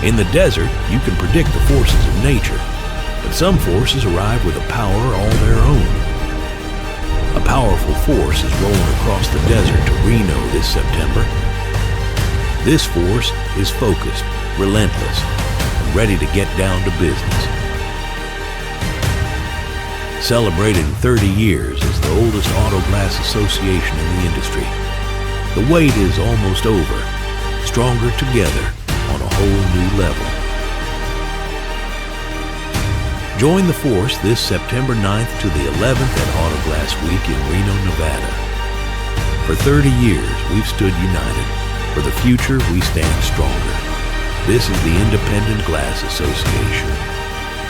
In the desert, you can predict the forces of nature, but some forces arrive with a power all their own. A powerful force is rolling across the desert to Reno this September. This force is focused, relentless, and ready to get down to business. Celebrating 30 years as the oldest auto glass association in the industry, the wait is almost over. Stronger together on a whole new level. Join the force this September 9th to the 11th at Auto Glass Week in Reno, Nevada. For 30 years, we've stood united. For the future, we stand stronger. This is the Independent Glass Association.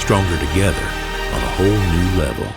Stronger together on a whole new level.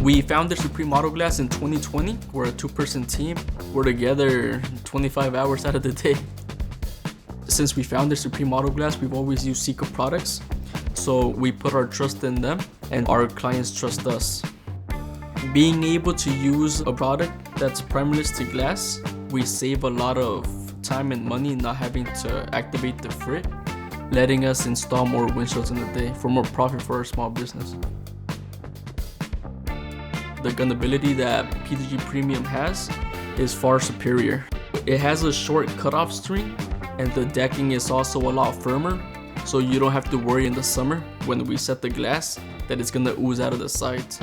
We founded Supreme Auto Glass in 2020. We're a 2-person team. We're together 25 hours out of the day. Since we founded Supreme Auto Glass, we've always used SIKA products. So we put our trust in them and our clients trust us. Being able to use a product that's primerless to glass, we save a lot of time and money not having to activate the frit, letting us install more windshields in a day for more profit for our small business. The gunability that PTG Premium has is far superior. It has a short cutoff string and the decking is also a lot firmer, so you don't have to worry in the summer when we set the glass that it's gonna ooze out of the sides.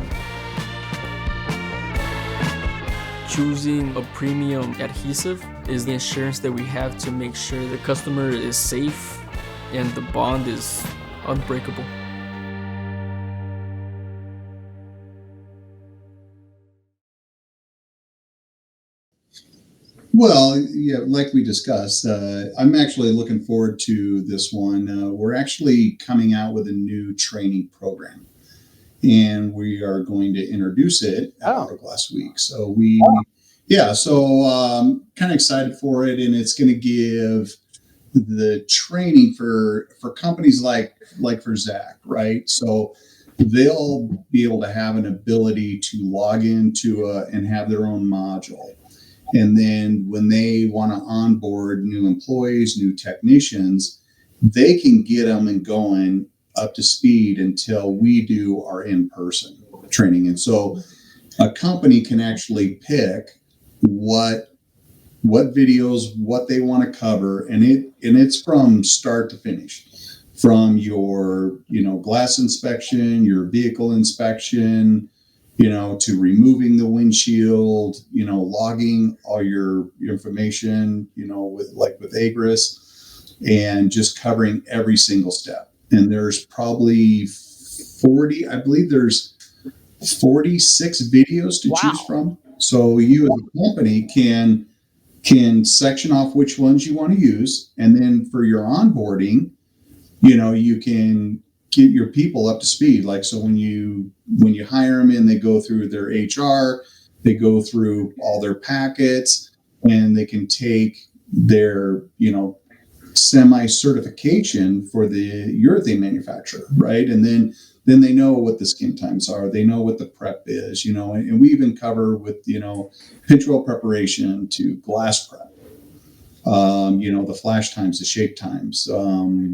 Choosing a premium adhesive is the insurance that we have to make sure the customer is safe and the bond is unbreakable. Well, yeah, like we discussed, I'm actually looking forward to this one. We're actually coming out with a new training program, and we are going to introduce it at Auto Glass Week. So kind of excited for it, and it's going to give the training for companies like for Zach, right? So they'll be able to have an ability to log into and have their own module. And then when they want to onboard new employees, new technicians, they can get them and going up to speed until we do our in-person training. And so a company can actually pick what videos, what they want to cover, and it's from start to finish, from your glass inspection, your vehicle inspection, to removing the windshield, logging all your information, with AGRIS, and just covering every single step. And there's probably 40, I believe there's 46 videos to choose from. So you as a company can section off which ones you want to use. And then for your onboarding, you can get your people up to speed. Like, so when you hire them in, they go through their HR, they go through all their packets, and they can take their, semi-certification for the urethane manufacturer, right? And then they know what the skin times are. They know what the prep is, and we even cover with, pinch weld preparation to glass prep, the flash times, the shake times,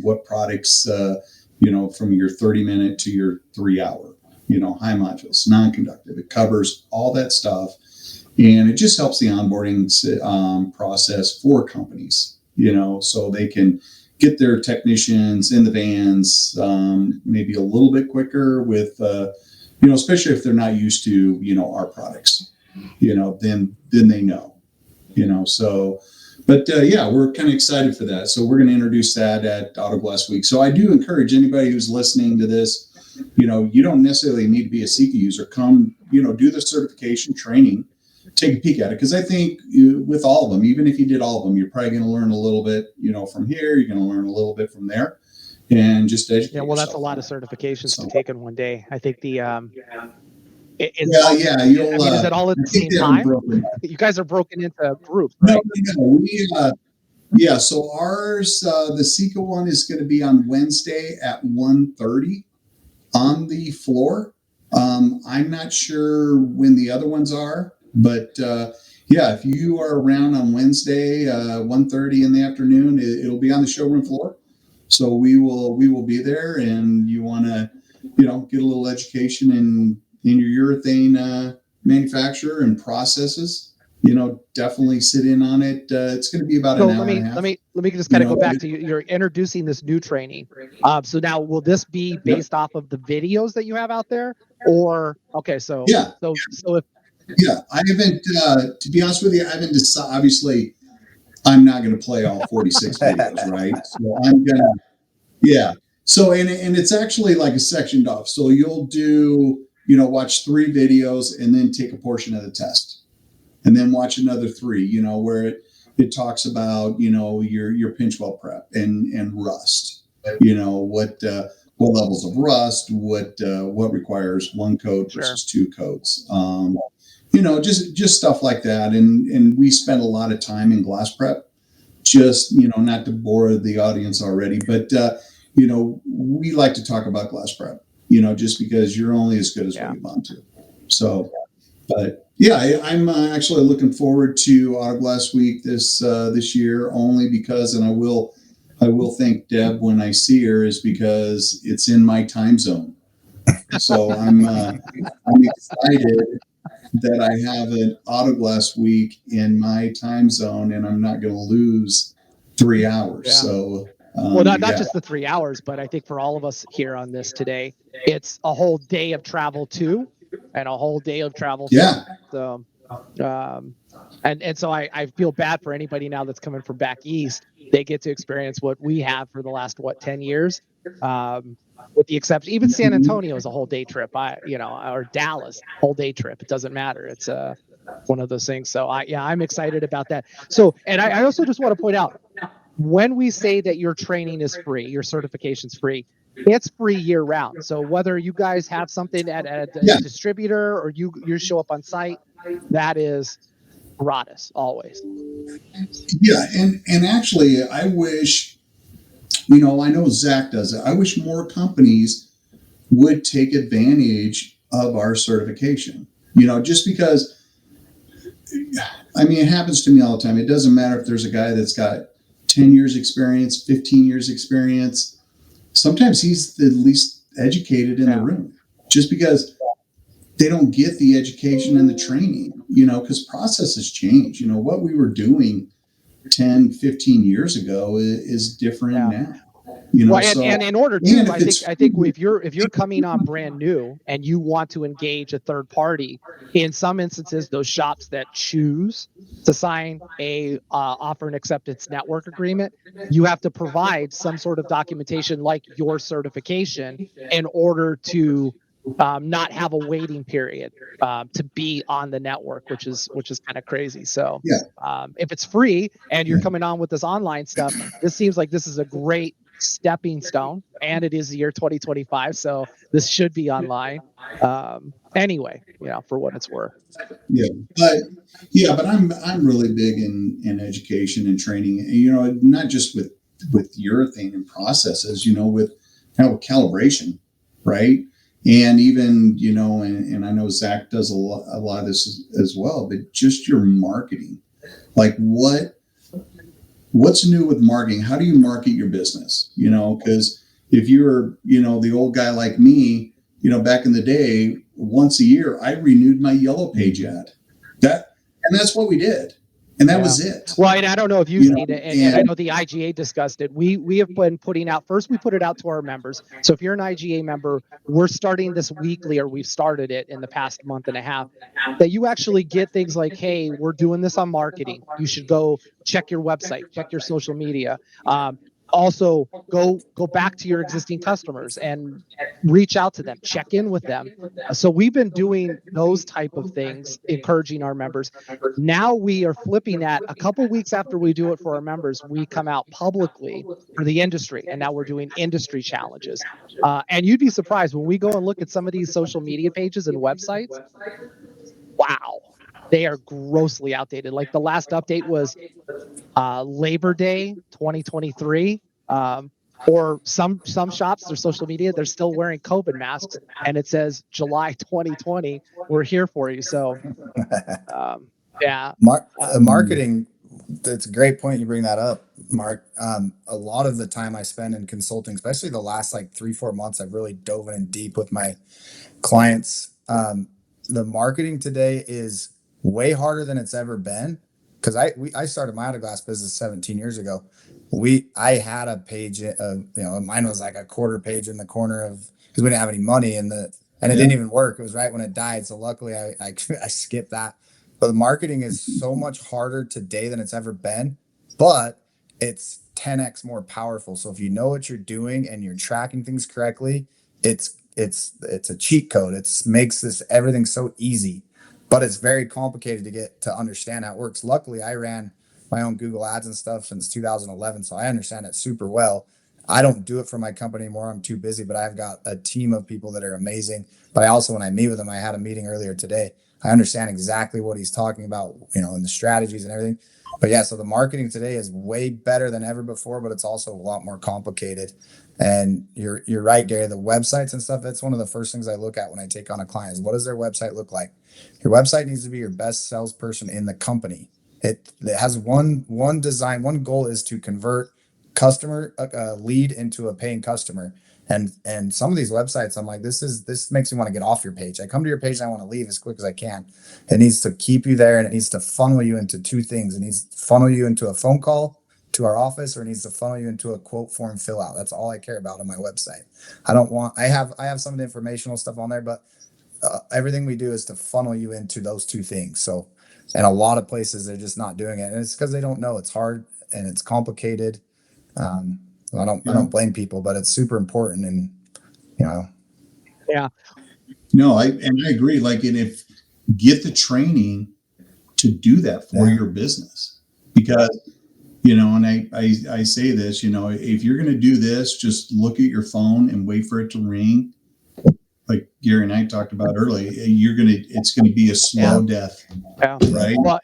what products, from your 30-minute to your 3-hour, high modules, non-conductive. It covers all that stuff. And it just helps the onboarding process for companies, so they can get their technicians in the vans maybe a little bit quicker with, especially if they're not used to, our products, then they know, so. But we're kind of excited for that. So we're going to introduce that at Auto Glass Week. So I do encourage anybody who's listening to this, you don't necessarily need to be a SIKA user. Come, do the certification training. take a peek at it, because I think with all of them, even if you did all of them, you're probably going to learn a little bit, from here. You're going to learn a little bit from there, and just educate. Yeah, well, that's a lot of certifications to take in one day. I think the is it all at the same time? You guys are broken into groups, right? No. So ours, the SIKA one is going to be on Wednesday at 1:30 on the floor. I'm not sure when the other ones are, but if you are around on Wednesday, 1:30 in the afternoon, it'll be on the showroom floor. So we will be there, and you want to, get a little education in your urethane manufacturer and processes. Definitely sit in on it. It's going to be about an hour and a half. Let me just kind of go back to you're introducing this new training. So now, will this be based off of the videos that you have out there, or so if I haven't, to be honest with you, I haven't decided. Obviously, I'm not going to play all 46 videos, right? So I'm gonna, So and it's actually like a sectioned off. So you'll do, watch 3 videos and then take a portion of the test. And then watch another 3, where it talks about, your pinch weld prep and rust, what levels of rust, what requires 1 coat versus 2 coats, just stuff like that. And we spend a lot of time in glass prep, just, not to bore the audience already, but, we like to talk about glass prep, just because you're only as good as what you bond to. So, but I'm actually looking forward to Auto Glass Week this year, only because, and I will thank Deb when I see her, is because it's in my time zone. So I'm excited that I have an Auto Glass Week in my time zone, and I'm not going to lose 3 hours. Yeah. So. Not just the 3 hours, but I think for all of us here on this today, it's a whole day of travel too, and a whole day of travel. Yeah. So, and so I feel bad for anybody now that's coming from back east. They get to experience what we have for the last 10 years, with the exception, even San Antonio is a whole day trip. Or Dallas, whole day trip. It doesn't matter. It's one of those things. So I'm excited about that. So, and I also just want to point out, when we say that your training is free, your certification's free, it's free year round. So whether you guys have something at a distributor or you show up on site, that is gratis always. Yeah. And actually, I wish, I know Zach does it. I wish more companies would take advantage of our certification, just because, it happens to me all the time. It doesn't matter if there's a guy that's got 10 years experience, 15 years experience. Sometimes he's the least educated in the room, just because they don't get the education and the training, because processes change. What we were doing 10, 15 years ago is different now. And in order to, I think if you're coming on brand new and you want to engage a third party, in some instances, those shops that choose to sign a offer and acceptance network agreement, you have to provide some sort of documentation like your certification in order to not have a waiting period to be on the network, which is kind of crazy. So if it's free and you're coming on with this online stuff, this seems like this is a great stepping stone, and it is the year 2025, so this should be online anyway, for what it's worth. But I'm really big in education and training, not just with urethane and processes, with calibration, right? And even, and I know Zach does a lot of this as well, but just your marketing, like what's new with marketing? How do you market your business? Because if you're, the old guy like me, back in the day, once a year, I renewed my Yellow Page ad. And that's what we did. And that was it. Well, and I don't know if you've seen it, and I know the IGA discussed it. We have been putting out, first we put it out to our members. So if you're an IGA member, we're starting this weekly, or we've started it in the past month and a half, that you actually get things like, hey, we're doing this on marketing. You should go check your website, check your social media. Also, go back to your existing customers and reach out to them, check in with them. So we've been doing those type of things, encouraging our members. Now we are flipping that. A couple weeks after we do it for our members, we come out publicly for the industry, and now we're doing industry challenges. And you'd be surprised when we go and look at some of these social media pages and websites. Wow, they are grossly outdated. Like the last update was Labor Day 2023. Or some shops, their social media, they're still wearing COVID masks, and it says July 2020. We're here for you. So, yeah. Marketing. That's a great point. You bring that up, Mark. A lot of the time I spend in consulting, especially the last like 3-4 months, I've really dove in deep with my clients. The marketing today is way harder than it's ever been. Because I started my autoglass business 17 years ago. I had a page of, mine was like a quarter page in the corner of, because we didn't have any money and it didn't even work. It was right when it died. So luckily I skipped that. But the marketing is so much harder today than it's ever been, but it's 10x more powerful. So if you know what you're doing and you're tracking things correctly, it's a cheat code. It makes everything so easy. But it's very complicated to get to understand how it works. Luckily, I ran my own Google Ads and stuff since 2011, so I understand it super well. I don't do it for my company anymore. I'm too busy, but I've got a team of people that are amazing. But I also, when I meet with them, I had a meeting earlier today. I understand exactly what he's talking about, and the strategies and everything. But yeah, so the marketing today is way better than ever before, but it's also a lot more complicated. And you're right, Gary. The websites and stuff, that's one of the first things I look at when I take on a client is what does their website look like? Your website needs to be your best salesperson in the company. It has one design, one goal is to convert customer lead into a paying customer. And some of these websites, I'm like, this makes me want to get off your page. I come to your page and I want to leave as quick as I can. It needs to keep you there, and it needs to funnel you into two things. It needs to funnel you into a phone call to our office, or it needs to funnel you into a quote form fill out. That's all I care about on my website. I have some of the informational stuff on there, but everything we do is to funnel you into those two things. So, and a lot of places they're just not doing it, and it's because they don't know. It's hard and it's complicated. I don't blame people, but it's super important, and Yeah. No, I agree. Like, and if get the training to do that for your business, because and I say this, if you're going to do this, just look at your phone and wait for it to ring. Like Gary and I talked about earlier, it's going to be a slow death, right? Well,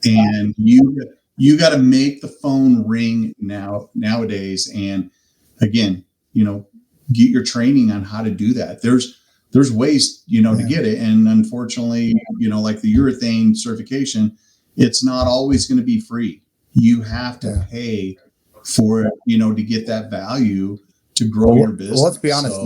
and you got to make the phone ring nowadays. And again, get your training on how to do that. There's ways, to get it. And unfortunately, like the urethane certification, it's not always going to be free. You have to pay for it, to get that value to grow your business. Well, let's be honest,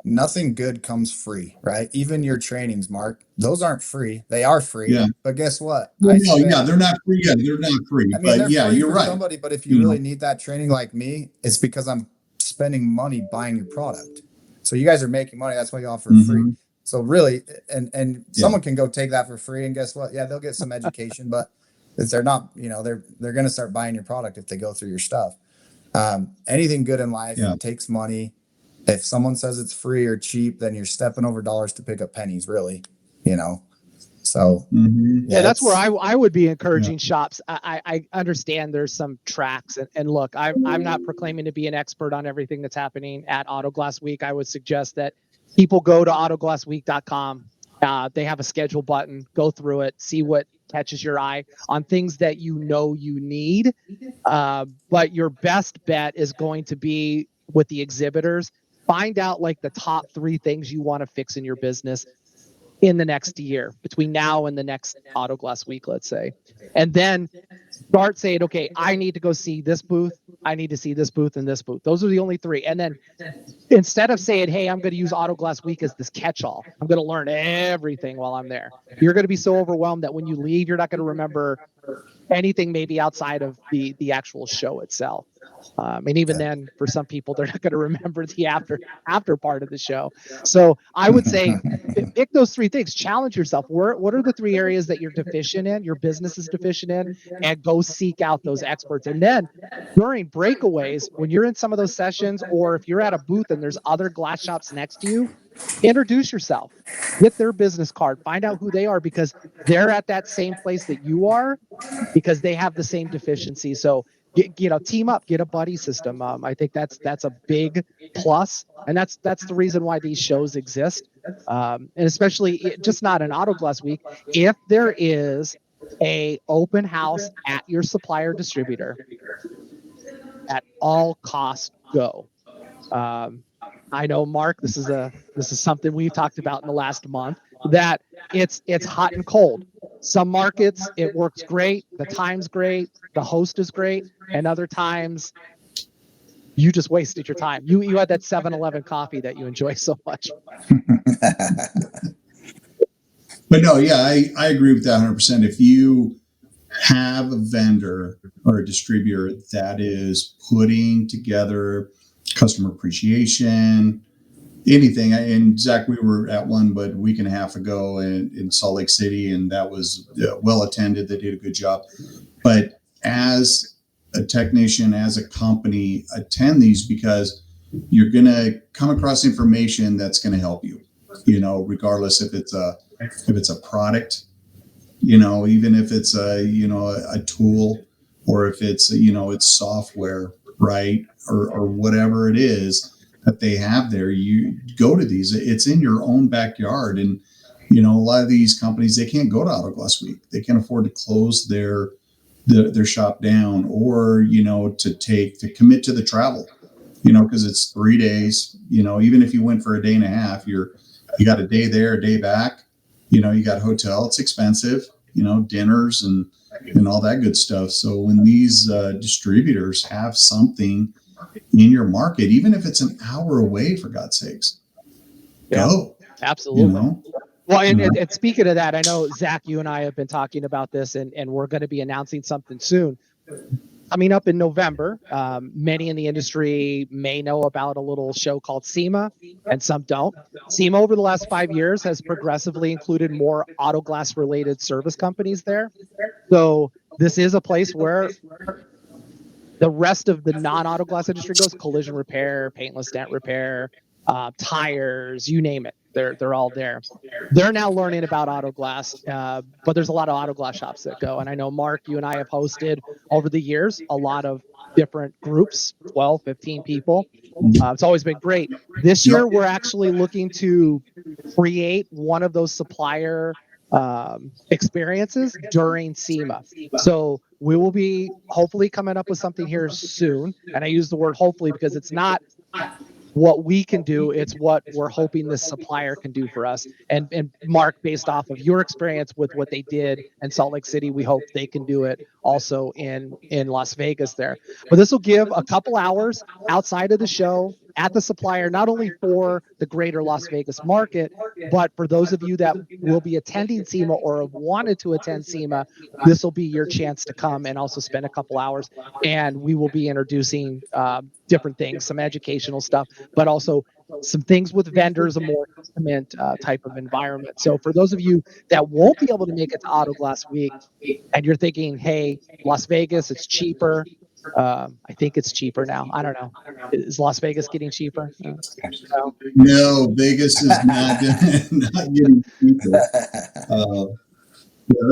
nothing good comes free, right? Even your trainings, Mark, those aren't free. They are free. Yeah. But guess what? Well, they're not free. Yeah, they're not free. I mean, but yeah, free you're for right. Somebody, but if you really need that training like me, it's because I'm spending money buying your product. So you guys are making money. That's why you offer free. So really, and someone can go take that for free, and guess what? Yeah, they'll get some education, but they're not, they're going to start buying your product if they go through your stuff. Anything good in life takes money. If someone says it's free or cheap, then you're stepping over dollars to pick up pennies, really, So that's where I would be encouraging shops. I understand there's some tracks, and look, I'm not proclaiming to be an expert on everything that's happening at Autoglass Week. I would suggest that people go to autoglassweek.com. They have a schedule button. Go through it, see what catches your eye on things that you need. But your best bet is going to be with the exhibitors. Find out like the top 3 things you want to fix in your business in the next year, between now and the next Autoglass Week, let's say. And then start saying, okay, I need to go see this booth. I need to see this booth and this booth. Those are the only 3. And then instead of saying, hey, I'm going to use Autoglass Week as this catch-all, I'm going to learn everything while I'm there. You're going to be so overwhelmed that when you leave, you're not going to remember anything maybe outside of the actual show itself. And even then, for some people, they're not going to remember the after part of the show. So I would say pick those 3 things, challenge yourself. What are the 3 areas that you're deficient in, your business is deficient in, and go seek out those experts. And then during breakaways, when you're in some of those sessions, or if you're at a booth and there's other glass shops next to you, introduce yourself, get their business card, find out who they are, because they're at that same place that you are, because they have the same deficiency. So team up, get a buddy system. I think that's a big plus, and that's the reason why these shows exist. And especially just not an Auto Glass Week, if there is a open house at your supplier distributor, at all costs go. I know, Mark, this is something we've talked about in the last month, that it's hot and cold. Some markets it works great, the time's great, the host is great, and other times you just wasted your time. You had that 7-Eleven coffee that you enjoy so much. But no, yeah, I agree with that 100%. If you have a vendor or a distributor that is putting together customer appreciation, anything. And Zach, we were at one but a week and a half ago in Salt Lake City, and that was well attended. They did a good job. But as a technician, as a company, attend these, because you're going to come across information that's going to help you, regardless if it's a product, even if it's a tool, or if it's, it's software, right? Or whatever it is that they have there. You go to these, it's in your own backyard. And, a lot of these companies, they can't go to Auto Glass Week. They can't afford to close their shop down, or, to commit to the travel, because it's 3 days, even if you went for a day and a half, you got a day there, a day back, you got hotel, it's expensive, dinners and all that good stuff. So when these distributors have something in your market, even if it's an hour away, for God's sakes, go. Absolutely. Well, and speaking of that, I know, Zach, you and I have been talking about this, and we're going to be announcing something soon. Coming up in November, many in the industry may know about a little show called SEMA, and some don't. SEMA, over the last 5 years, has progressively included more auto glass related service companies there. So this is a place where the rest of the non-auto glass industry goes: collision repair, paintless dent repair, tires, you name it. They're all there. They're now learning about auto glass, but there's a lot of auto glass shops that go. And I know, Mark, you and I have hosted over the years a lot of different groups, 12, 15 people. It's always been great. This year, we're actually looking to create one of those supplier experiences during SEMA. So we will be hopefully coming up with something here soon. And I use the word hopefully because it's not what we can do, it's what we're hoping the supplier can do for us. And Mark, based off of your experience with what they did in Salt Lake City, we hope they can do it also in Las Vegas there. But this will give a couple hours outside of the show at the supplier, not only for the greater Las Vegas market, but for those of you that will be attending SEMA or have wanted to attend SEMA, this will be your chance to come and also spend a couple hours. And we will be introducing different things, some educational stuff, but also some things with vendors, a more intimate type of environment. So for those of you that won't be able to make it to Auto Glass Week, and you're thinking, hey, Las Vegas, it's cheaper. I think it's cheaper now. I don't know. Is Las Vegas getting cheaper? No, Vegas is not getting cheaper. Yeah,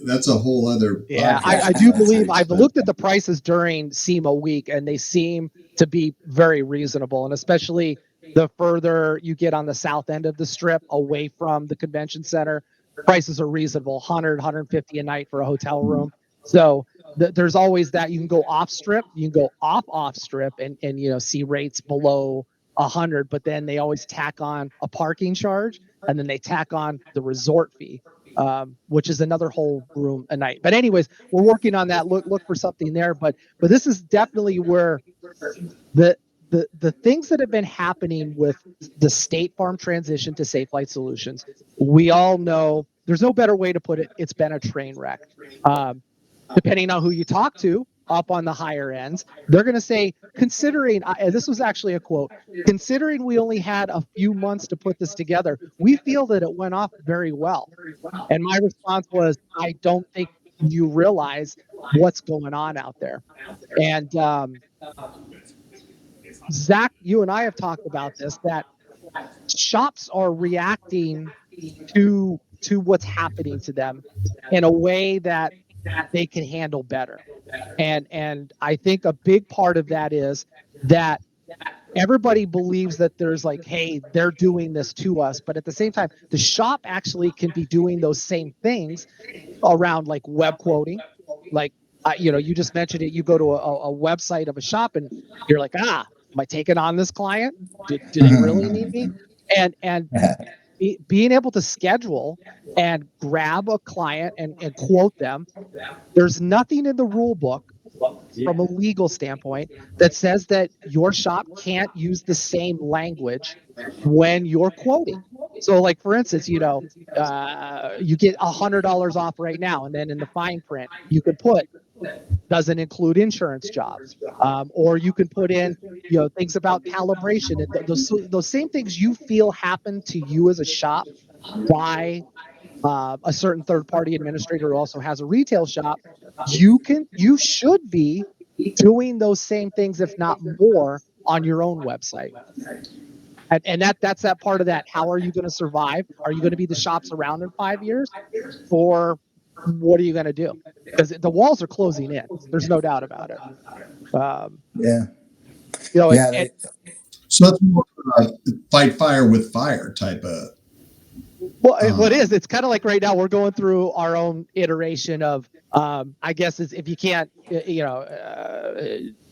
that's a whole other. Yeah, I do believe I've looked at the prices during SEMA week, and they seem to be very reasonable. And especially the further you get on the south end of the strip, away from the convention center, prices are reasonable. 100, 150 a night for a hotel room. So there's always that. You can go off strip, you can go off strip, and see rates below 100. But then they always tack on a parking charge, and then they tack on the resort fee, which is another whole room a night. But anyways, we're working on that. Look for something there. But this is definitely where the things that have been happening with the State Farm transition to Safe Flight Solutions. We all know, there's no better way to put it, it's been a train wreck. Depending on who you talk to up on the higher ends, they're going to say, considering, this was actually a quote, considering we only had a few months to put this together, we feel that it went off very well. And my response was, I don't think you realize what's going on out there. And Zach, you and I have talked about this, that shops are reacting to what's happening to them in a way that they can handle better. And I think a big part of that is that everybody believes that there's like, hey, they're doing this to us, but at the same time, the shop actually can be doing those same things around like web quoting. Like, you just mentioned it. You go to a website of a shop and you're like, am I taking on this client? Do they really need me? And being able to schedule and grab a client and quote them. There's nothing in the rule book from a legal standpoint that says that your shop can't use the same language when you're quoting. So like, for instance, you get $100 off right now. And then in the fine print, you could put, doesn't include insurance jobs. Or you can put in, things about calibration and those same things you feel happen to you as a shop by a certain third-party administrator who also has a retail shop. You should be doing those same things, if not more, on your own website. And that's that part of that. How are you going to survive? Are you going to be the shops around in 5 years, or what are you going to do? Because the walls are closing in. There's no doubt about it. So that's more fight fire with fire type of. Well, what is? It's kind of like right now we're going through our own iteration of, I guess, is if you can't,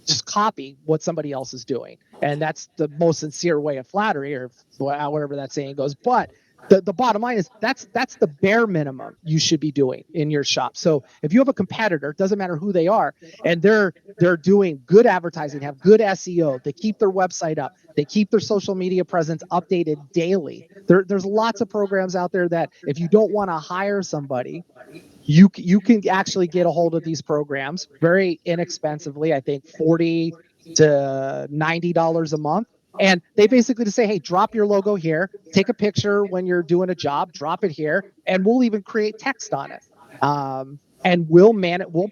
just copy what somebody else is doing, and that's the most sincere way of flattery, or however that saying goes. But the bottom line is that's the bare minimum you should be doing in your shop. So if you have a competitor, it doesn't matter who they are, and they're doing good advertising, have good SEO, they keep their website up, they keep their social media presence updated daily. There's lots of programs out there that if you don't want to hire somebody, you can actually get a hold of these programs very inexpensively. I think $40 to $90 a month. And they basically just say, hey, drop your logo here, take a picture when you're doing a job, drop it here, and we'll even create text on it. And we'll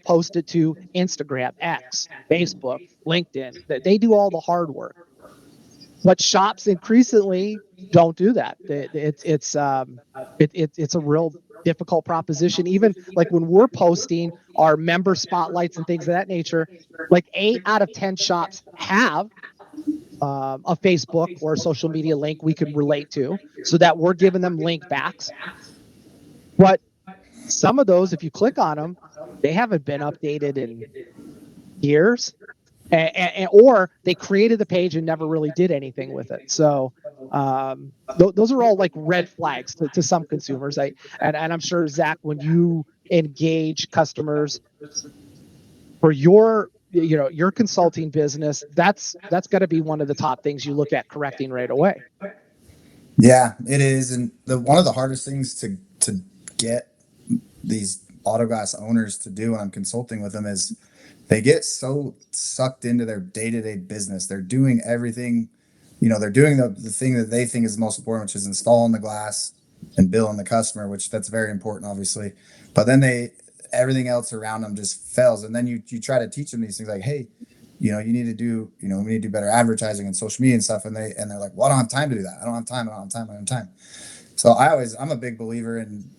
post it to Instagram, X, Facebook, LinkedIn. They do all the hard work. But shops increasingly don't do that. It's a real difficult proposition. Even like when we're posting our member spotlights and things of that nature, like 8 out of 10 shops have a Facebook or a social media link we can relate to, so that we're giving them link backs. But some of those, if you click on them, they haven't been updated in years, or they created the page and never really did anything with it. So those are all like red flags to some consumers. And I'm sure, Zach, when you engage customers for your consulting business, that's got to be one of the top things you look at correcting right away. Yeah, it is. And one of the hardest things to get these auto glass owners to do when I'm consulting with them is they get so sucked into their day-to-day business. They're doing everything, they're doing the thing that they think is the most important, which is installing the glass and billing the customer, which that's very important, obviously. But then everything else around them just fails. And then you try to teach them these things like, hey, you need to do, we need to do better advertising and social media and stuff. And they're like, well, I don't have time to do that. I don't have time. So I'm a big believer in,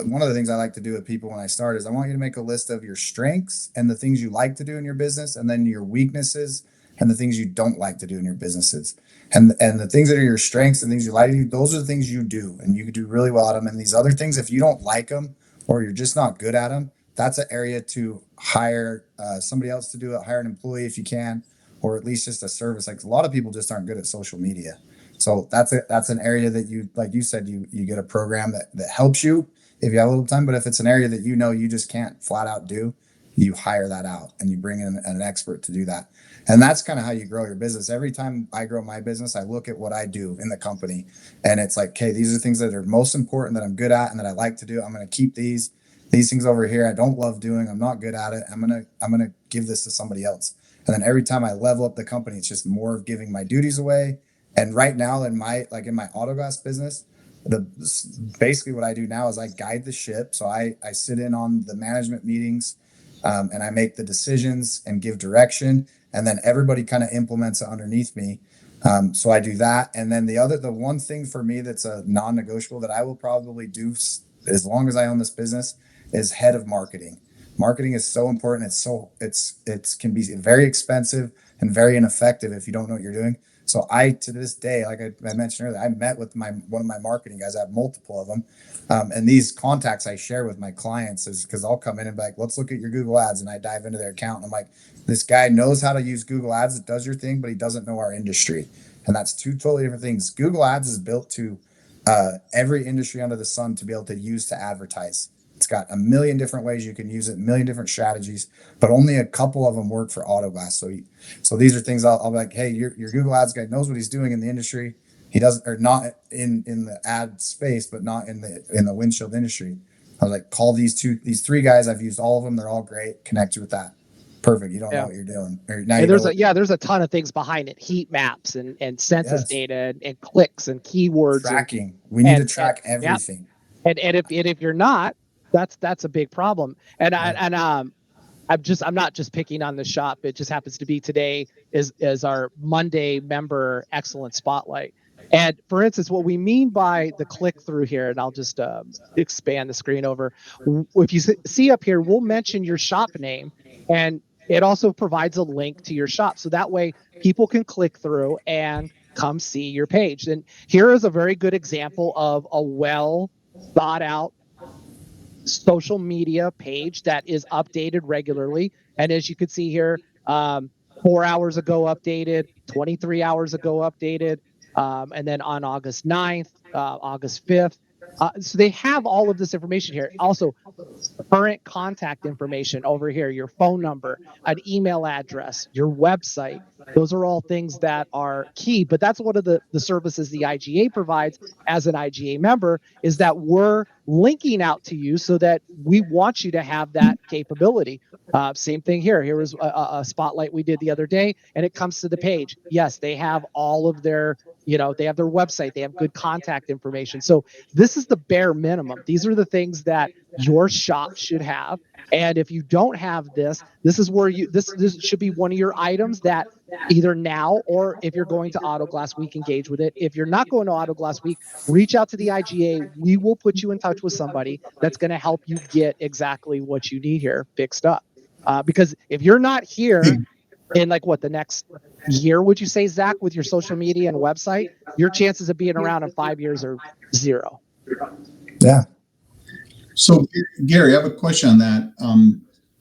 one of the things I like to do with people when I start is I want you to make a list of your strengths and the things you like to do in your business, and then your weaknesses and the things you don't like to do in your businesses. And the things that are your strengths and things you like to do, those are the things you do, and you can do really well at them. And these other things, if you don't like them or you're just not good at them, that's an area to hire somebody else to do it. Hire an employee if you can, or at least just a service. Like a lot of people just aren't good at social media. So that's an area that you, like you said, you get a program that helps you if you have a little time. But if it's an area that you just can't flat out do, you hire that out and you bring in an expert to do that. And that's kind of how you grow your business. Every time I grow my business, I look at what I do in the company, and it's like, okay, these are things that are most important that I'm good at and that I like to do. I'm going to keep these things over here I don't love doing. I'm not good at it. I'm going to give this to somebody else. And then every time I level up the company, it's just more of giving my duties away. And right now in my auto glass business, basically what I do now is I guide the ship. So I sit in on the management meetings, and I make the decisions and give direction, and then everybody kind of implements it underneath me. So I do that. And then the one thing for me that's a non-negotiable that I will probably do as long as I own this business is head of marketing. Marketing is so important. It can be very expensive and very ineffective if you don't know what you're doing. So to this day, like I mentioned earlier, I met with one of my marketing guys. I have multiple of them. And these contacts I share with my clients is because I'll come in and be like, let's look at your Google ads. And I dive into their account and I'm like, this guy knows how to use Google ads. It does your thing, but he doesn't know our industry. And that's two totally different things. Google ads is built to every industry under the sun to be able to use to advertise. It's got a million different ways you can use it, a million different strategies, but only a couple of them work for auto glass. So these are things I'll be like, hey, your Google ads guy knows what he's doing in the industry. He doesn't, or not in the ad space, but not in the windshield industry. I was like, call these three guys. I've used all of them. They're all great. Connect you with that. Perfect. You don't know what you're doing. There's a ton of things behind it. Heat maps and census data and clicks and keywords. Tracking. We need to track everything. And if you're not, that's a big problem. And I'm not just picking on the shop. It just happens to be today is our Monday member excellence spotlight. And for instance, what we mean by the click through here, and I'll just expand the screen over. If you see up here, we'll mention your shop name, and it also provides a link to your shop. So that way people can click through and come see your page. And here is a very good example of a well thought out social media page that is updated regularly. And as you can see here, 4 hours ago updated, 23 hours ago updated, and then on August 9th, August 5th. So they have all of this information here. Also, current contact information over here, your phone number, an email address, your website. Those are all things that are key. But that's one of the services the IGA provides as an IGA member, is that we're linking out to you so that we want you to have that capability. Same thing here. Here was a spotlight we did the other day, and it comes to the page. Yes, they have all of their, they have their website. They have good contact information. So this is the bare minimum. These are the things that your shop should have. And if you don't have this is where this should be one of your items that either now or if you're going to Auto Glass Week, engage with it. If you're not going to Auto Glass Week, reach out to the IGA. We will put you in touch with somebody that's going to help you get exactly what you need here fixed up. Because if you're not here in the next year, would you say, Zach, with your social media and website, your chances of being around in 5 years are zero. Yeah. So Gary, I have a question on that.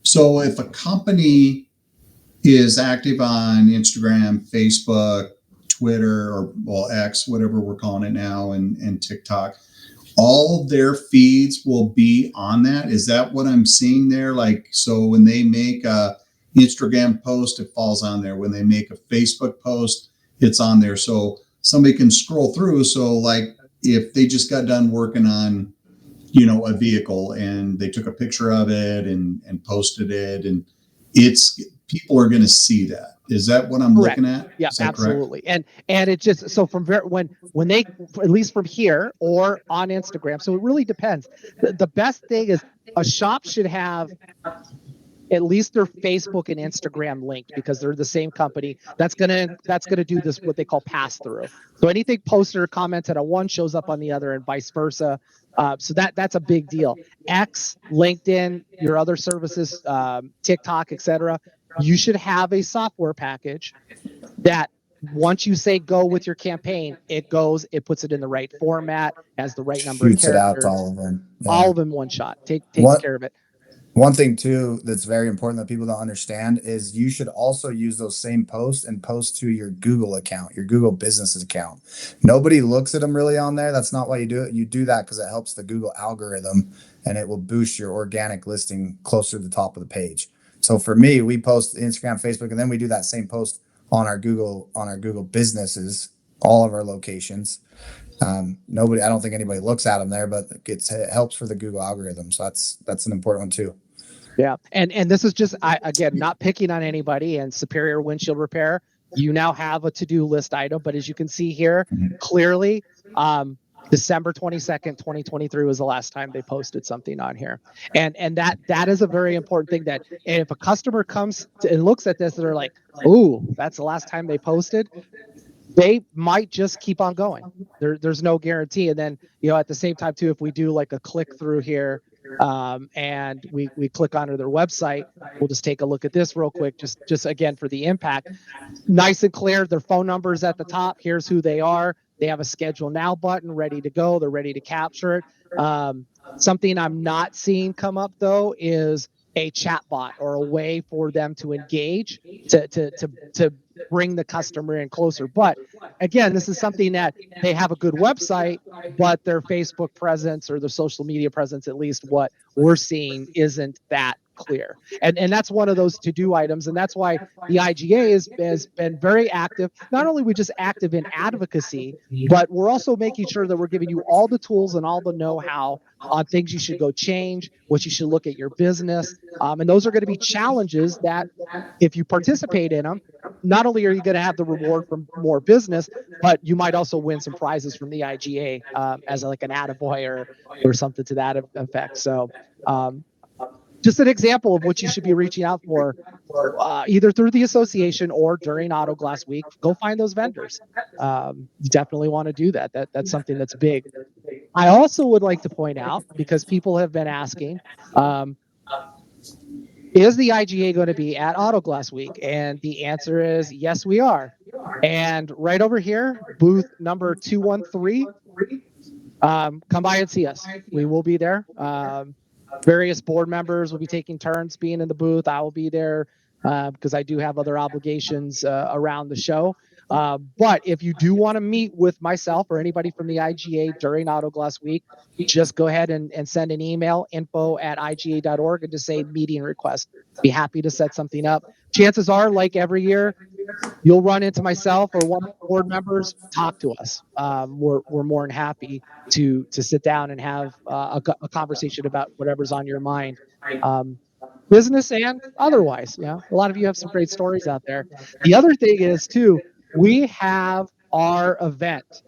So if a company is active on Instagram, Facebook, Twitter, or X, whatever we're calling it now, and TikTok, all their feeds will be on that. Is that what I'm seeing there? Like, so when they make a Instagram post, it falls on there. When they make a Facebook post, it's on there. So somebody can scroll through. So like if they just got done working on, a vehicle and they took a picture of it and posted it, and people are going to see that. Is that what I'm correct. looking at? Yeah, absolutely. Correct? And it just, so from when they, at least from here or on Instagram. So it really depends. The best thing is a shop should have at least their Facebook and Instagram linked, because they're the same company. That's gonna do this, what they call pass through. So anything posted or commented on one shows up on the other, and vice versa. So that's a big deal. X, LinkedIn, your other services, TikTok, etc. You should have a software package that once you say go with your campaign, it goes, it puts it in the right format, has the right number of characters. Shoots it out to all of them. Yeah. All of them one shot. Takes care of it. One thing too that's very important that people don't understand is you should also use those same posts and post to your Google account, your Google business account. Nobody looks at them really on there. That's not why you do it. You do that because it helps the Google algorithm, and it will boost your organic listing closer to the top of the page. So for me, we post Instagram, Facebook, and then we do that same post on our Google businesses, all of our locations. I don't think anybody looks at them there, but it helps for the Google algorithm. So that's an important one too. Yeah. And this is just, again, not picking on anybody, and Superior Windshield Repair, you now have a to-do list item, but as you can see here, clearly, December 22nd, 2023 was the last time they posted something on here. And that is a very important thing, that if a customer comes and looks at this, they're like, "Ooh, that's the last time they posted," they might just keep on going. There's no guarantee. And then, at the same time too, if we do like a click through here, and we click onto their website, we'll just take a look at this real quick, just again for the impact. Nice and clear. Their phone number is at the top. Here's who they are. They have a schedule now button ready to go. They're ready to capture it. Something I'm not seeing come up though is a chat bot or a way for them to engage to bring the customer in closer. But again, this is something that they have a good website, but their Facebook presence or their social media presence, at least what we're seeing, isn't that clear. And that's one of those to-do items. And that's why the IGA has been very active. Not only are we just active in advocacy, but we're also making sure that we're giving you all the tools and all the know-how on things you should go change, what you should look at your business. And those are going to be challenges that if you participate in them, not only are you going to have the reward from more business, but you might also win some prizes from the IGA as like an attaboy or something to that effect. So just an example of what you should be reaching out for, either through the association or during Auto Glass Week. Go find those vendors. You definitely want to do that. That's something that's big. I also would like to point out, because people have been asking, is the IGA going to be at Auto Glass Week? And the answer is yes, we are. And right over here, booth number 213, come by and see us. We will be there. Various board members will be taking turns being in the booth. I will be there because I do have other obligations around the show. But if you do want to meet with myself or anybody from the IGA during Auto Glass Week, just go ahead and send an email, info@iga.org, and just say meeting request. Be happy to set something up. Chances are, like every year, you'll run into myself or one of the board members. Talk to us. We're more than happy to sit down and have a conversation about whatever's on your mind, business and otherwise. A lot of you have some great stories out there. The other thing is too, we have our event,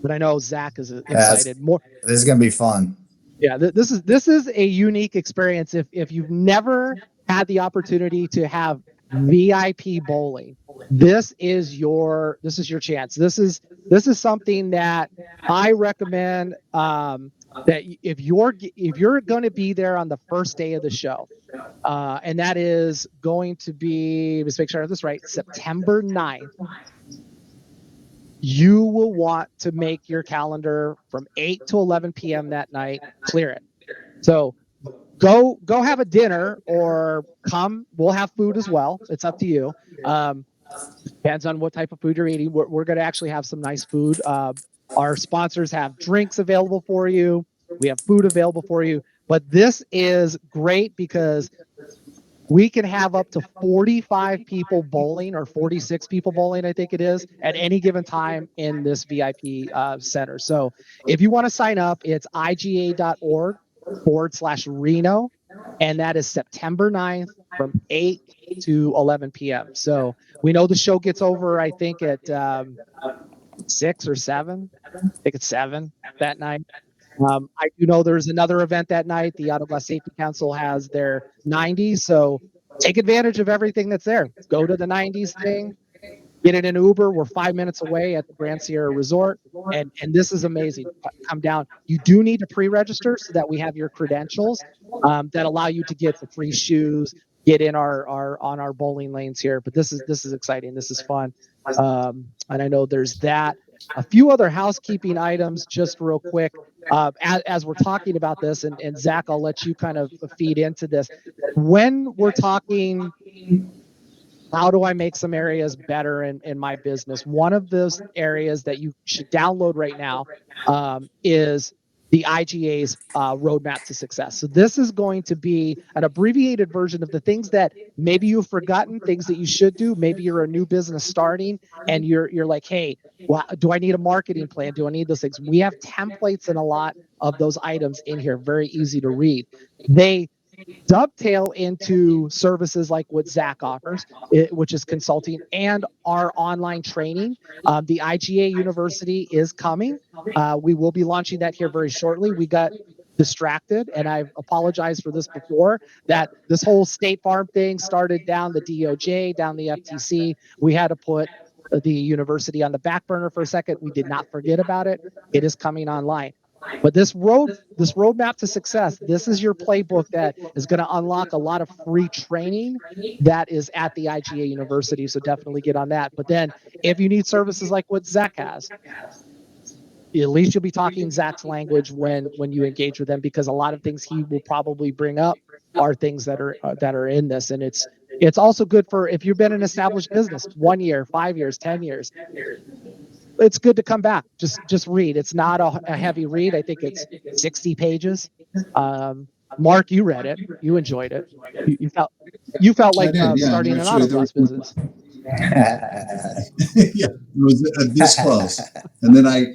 but I know Zach is excited. This is gonna be fun. Yeah, this is a unique experience. If you've never had the opportunity to have VIP bowling, this is your chance. This is something that I recommend, that if you're going to be there on the first day of the show, and that is going to be, let's make sure I have this right, September 9th, you will want to make your calendar from 8 to 11 p.m. that night, clear it. So go have a dinner or come. We'll have food as well. It's up to you. Depends on what type of food you're eating. We're going to actually have some nice food. Our sponsors have drinks available for you. We have food available for you. But this is great because we can have up to 45 people bowling, or 46 people bowling, I think it is, at any given time in this VIP center. So if you want to sign up, it's iga.org/Reno, and that is September 9th from 8 to 11 p.m. So we know the show gets over, I think, at 6 or 7. I think it's 7 that night. I do know there's another event that night. The Auto Glass Safety Council has their 90s, so take advantage of everything that's there. Go to the 90s thing, get in an Uber. We're 5 minutes away at the Grand Sierra Resort, and this is amazing. Come down. You do need to pre-register so that we have your credentials that allow you to get the free shoes, get in our bowling lanes here. But this is exciting. This is fun, and I know there's that. A few other housekeeping items, just real quick. As we're talking about this, and Zach, I'll let you kind of feed into this. When we're talking, how do I make some areas better in my business? One of those areas that you should download right now is the IGA's roadmap to success. So this is going to be an abbreviated version of the things that maybe you've forgotten, things that you should do. Maybe you're a new business starting and you're like, hey, well, do I need a marketing plan? Do I need those things? We have templates and a lot of those items in here, very easy to read. They dovetail into services like what Zach offers, which is consulting, and our online training. The IGA University is coming. We will be launching that here very shortly. We got distracted, and I've apologized for this before, that this whole State Farm thing started down the DOJ, down the FTC. We had to put the university on the back burner for a second. We did not forget about it. It is coming online. But this roadmap to success, this is your playbook that is going to unlock a lot of free training that is at the IGA University. So definitely get on that. But then if you need services like what Zach has, at least you'll be talking Zach's language when you engage with them, because a lot of things he will probably bring up are things that are in this. And it's also good for if you've been an established business 1 year, 5 years, 10 years. It's good to come back. Just read. It's not a heavy read. I think it's 60 pages. Mark, you read it. You enjoyed it. You felt like starting an auto glass business. Yeah, it was this close, and then I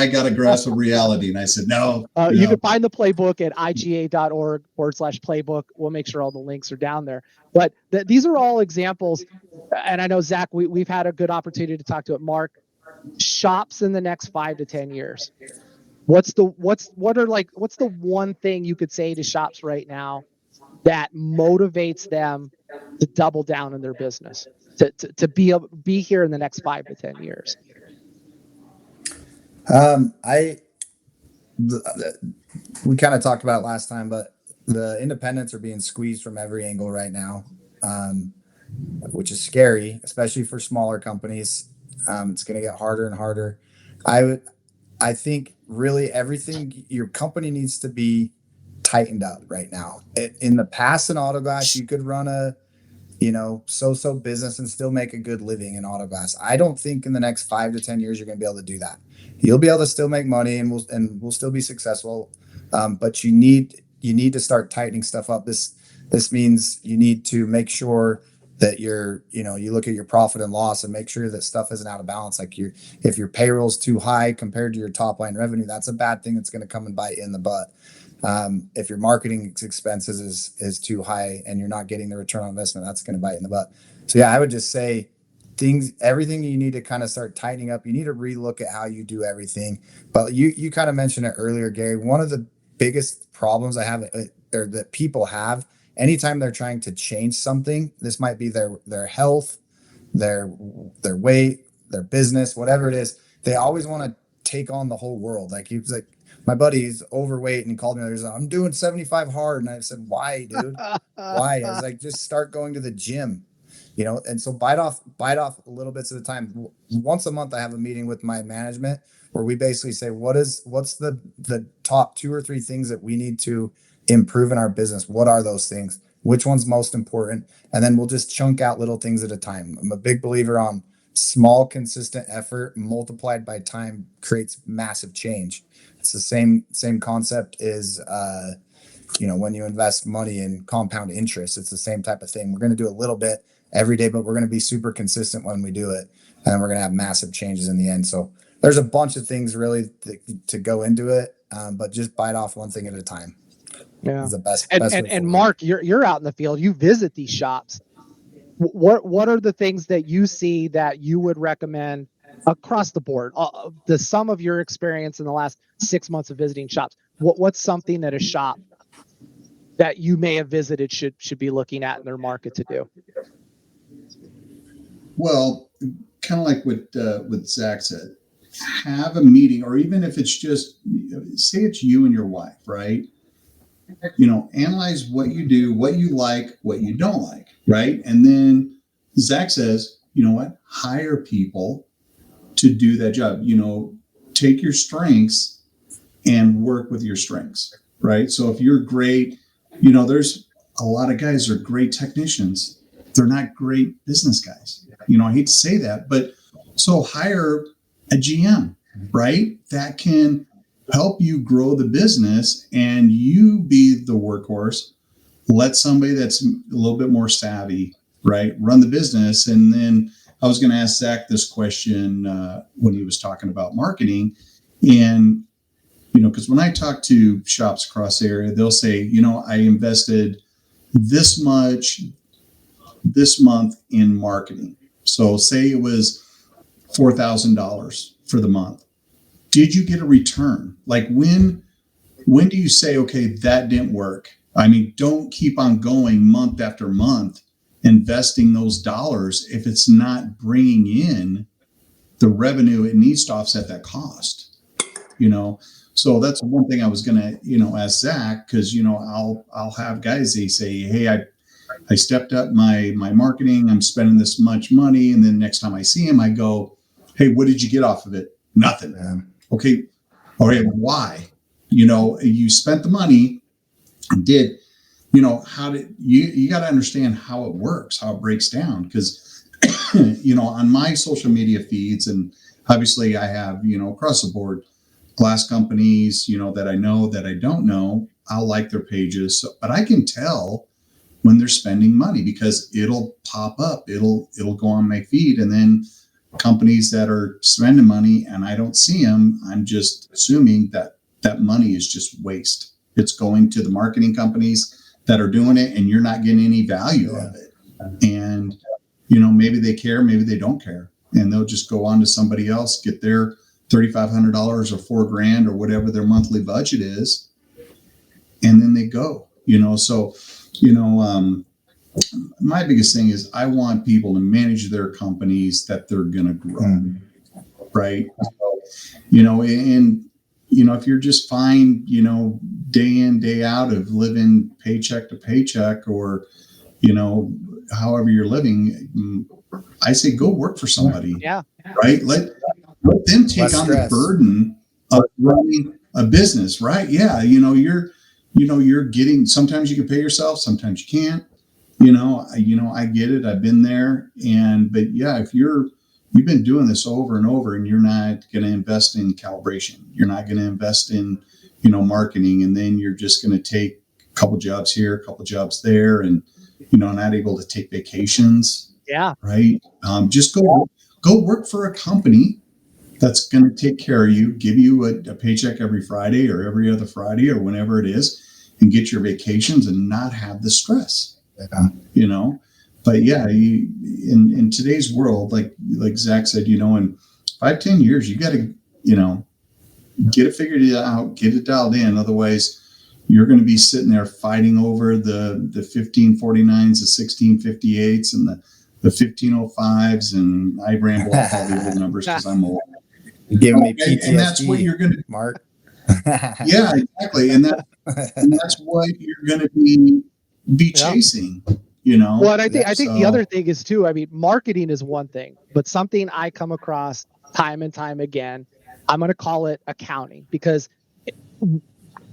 got a grasp of reality, and I said, no. You can find the playbook at iga.org/playbook. We'll make sure all the links are down there. But these are all examples, and I know Zach, we've had a good opportunity to talk to it. Mark, shops in the next 5 to 10 years. What's the one thing you could say to shops right now that motivates them to double down in their business, to be here in the next 5 to 10 years? We kind of talked about it last time, but the independents are being squeezed from every angle right now, which is scary, especially for smaller companies. It's going to get harder and harder. I think really everything, your company needs to be tightened up right now. In the past in auto glass, you could run a so-so business and still make a good living in auto glass. I don't think in the next 5 to 10 years you're going to be able to do that. You'll be able to still make money and we'll still be successful. But you need to start tightening stuff up. This means you need to make sure that you look at your profit and loss and make sure that stuff isn't out of balance. Like if your payroll's too high compared to your top line revenue, that's a bad thing that's going to come and bite you in the butt. If your marketing expenses is too high and you're not getting the return on investment, that's going to bite in the butt. So yeah, I would just say everything you need to kind of start tightening up. You need to relook at how you do everything. But you kind of mentioned it earlier, Gary. One of the biggest problems I have or that people have anytime they're trying to change something, this might be their health, their weight, their business, whatever it is, they always want to take on the whole world. Like he was like, my buddy's overweight and he called me. He was like, I'm doing 75 hard. And I said, why, dude? Why? I was like, just start going to the gym, and so bite off little bits at a time. Once a month, I have a meeting with my management where we basically say, what's the top 2 or 3 things that we need to improve in our business? What are those things? Which one's most important? And then we'll just chunk out little things at a time. I'm a big believer on small, consistent effort multiplied by time creates massive change. It's the same concept as, when you invest money in compound interest, it's the same type of thing. We're going to do a little bit every day, but we're going to be super consistent when we do it. And we're going to have massive changes in the end. So there's a bunch of things really to go into it. But just bite off one thing at a time. Yeah. Is the best. And Mark, you're out in the field, you visit these shops. What are the things that you see that you would recommend across the board? The sum of your experience in the last 6 months of visiting shops. What's something that a shop that you may have visited should be looking at in their market to do? Well, kind of like what Zach said, have a meeting, or even if it's just, say it's you and your wife, right? Analyze what you do, what you like, what you don't like, right? And then Zach says, hire people to do that job. Take your strengths and work with your strengths, right? So if you're great, there's a lot of guys are great technicians. They're not great business guys. I hate to say that, but so hire a GM, right? That can help you grow the business and you be the workhorse. Let somebody that's a little bit more savvy, right, run the business. And then I was going to ask Zach this question when he was talking about marketing, and because when I talk to shops across the area, they'll say, you know, I invested this much this month in marketing. So say it was $4,000 for the month. Did you get a return? Like when do you say, okay, that didn't work? I mean, don't keep on going month after month investing those dollars if it's not bringing in the revenue it needs to offset that cost, you know? So that's one thing I was going to, you know, ask Zach, because, you know, I'll have guys, they say, hey, I stepped up my marketing. I'm spending this much money. And then next time I see him, I go, hey, what did you get off of it? Nothing. Yeah. Okay. All right. Why? You know, you spent the money and did, you know, how did you got to understand how it works, how it breaks down. Because, you know, on my social media feeds, and obviously I have, you know, across the board, glass companies, you know, that I know, that I don't know, I'll like their pages. So, but I can tell when they're spending money because it'll pop up, it'll go on my feed. And then companies that are spending money and I don't see them, I'm just assuming that that money is just waste. It's going to the marketing companies that are doing it and you're not getting any value of it. And, you know, maybe they care, maybe they don't care. And they'll just go on to somebody else, get their $3,500 or $4,000 or whatever their monthly budget is. And then they go, you know, so, you know, my biggest thing is I want people to manage their companies that they're going to grow. Right. So, you know, and, you know, if you're just fine, you know, day in, day out of living paycheck to paycheck or, you know, however you're living, I say go work for somebody. Yeah. Right. Let them take on the burden of running a business. Right. Yeah. You're getting, sometimes you can pay yourself, sometimes you can't. I get it. I've been there. But yeah, if you've been doing this over and over and you're not going to invest in calibration, you're not going to invest in, you know, marketing, and then you're just going to take a couple jobs here, a couple jobs there, and, you know, not able to take vacations. Yeah. Right. Just go work for a company that's going to take care of you, give you a paycheck every Friday or every other Friday or whenever it is, and get your vacations and not have the stress. Yeah. You know, but yeah, in today's world, like Zach said, you know, in 5-10 years, you got to, you know, get it figured out, get it dialed in. Otherwise, you're going to be sitting there fighting over the 1549s, the 1658s, and the 1505s. And I ramble off all the old numbers because I'm old. You're giving me PTSD, and that's what you're going to, Mark. Yeah, exactly. And that's what you're going to be chasing, you know. Well, and I think the other thing is too, I mean, marketing is one thing, but something I come across time and time again, I'm going to call it accounting, because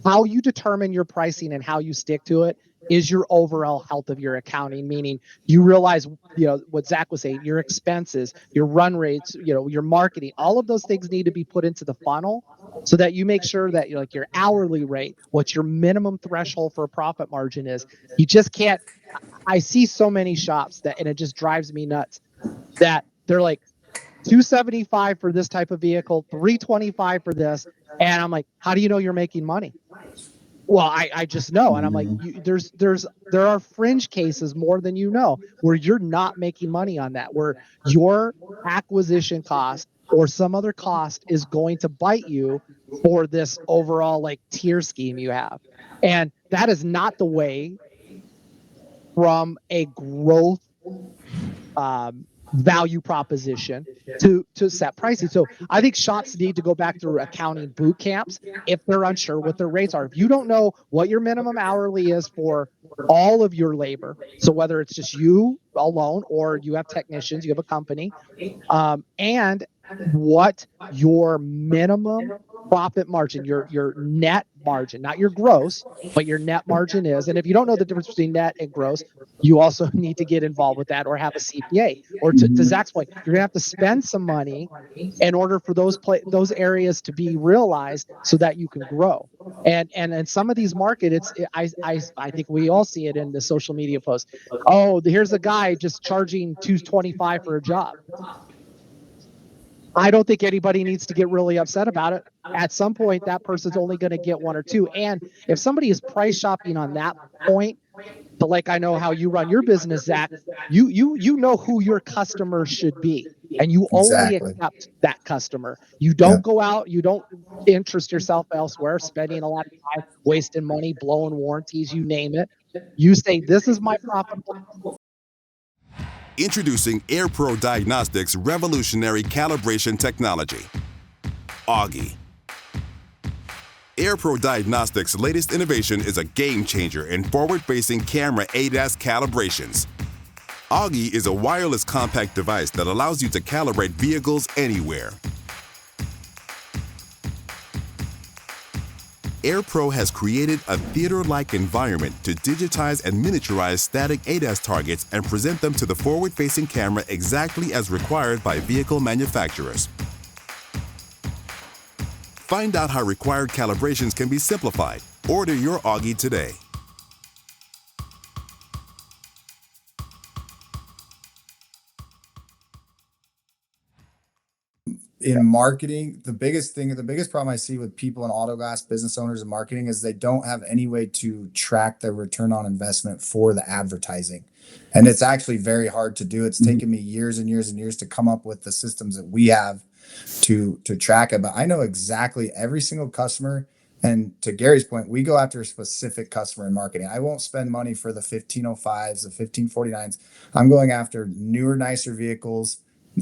how you determine your pricing and how you stick to it is your overall health of your accounting. Meaning you realize, you know, what Zach was saying, your expenses, your run rates, you know, your marketing, all of those things need to be put into the funnel so that you make sure that you're like your hourly rate, what your minimum threshold for a profit margin is. You just can't, I see so many shops that, and it just drives me nuts, that they're like $275 for this type of vehicle, $325 for this. And I'm like, how do you know you're making money? Well, I just know. And I'm like, there are fringe cases more than you know where you're not making money on that, where your acquisition cost or some other cost is going to bite you for this overall like tier scheme you have. And that is not the way from a growth value proposition to set pricing. So I think shops need to go back through accounting boot camps if they're unsure what their rates are. If you don't know what your minimum hourly is for all of your labor, so whether it's just you alone or you have technicians, you have a company, and what your minimum profit margin, your net margin, not your gross, but your net margin is. And if you don't know the difference between net and gross, you also need to get involved with that or have a CPA. Or to Zach's point, you're gonna have to spend some money in order for those areas to be realized so that you can grow. And in some of these markets, I think we all see it in the social media posts. Oh, here's a guy just charging $225 for a job. I don't think anybody needs to get really upset about it. At some point, that person's only going to get one or two. And if somebody is price shopping on that point, but like I know how you run your business, Zach, you know who your customer should be, and you only Exactly. accept that customer. You don't go out, you don't interest yourself elsewhere, spending a lot of time, wasting money, blowing warranties, you name it. You say, this is my profitable. Introducing AirPro Diagnostics' revolutionary calibration technology, Augie. AirPro Diagnostics' latest innovation is a game changer in forward-facing camera ADAS calibrations. Augie is a wireless compact device that allows you to calibrate vehicles anywhere. AirPro has created a theater-like environment to digitize and miniaturize static ADAS targets and present them to the forward-facing camera exactly as required by vehicle manufacturers. Find out how required calibrations can be simplified. Order your Augie today. In marketing, the biggest problem I see with people in auto glass business owners and marketing is they don't have any way to track their return on investment for the advertising. And it's actually very hard to do. It's taken me years and years and years to come up with the systems that we have to track it. But I know exactly every single customer. And to Gary's point, we go after a specific customer in marketing. I won't spend money for the 1505s, the 1549s. I'm going after newer, nicer vehicles.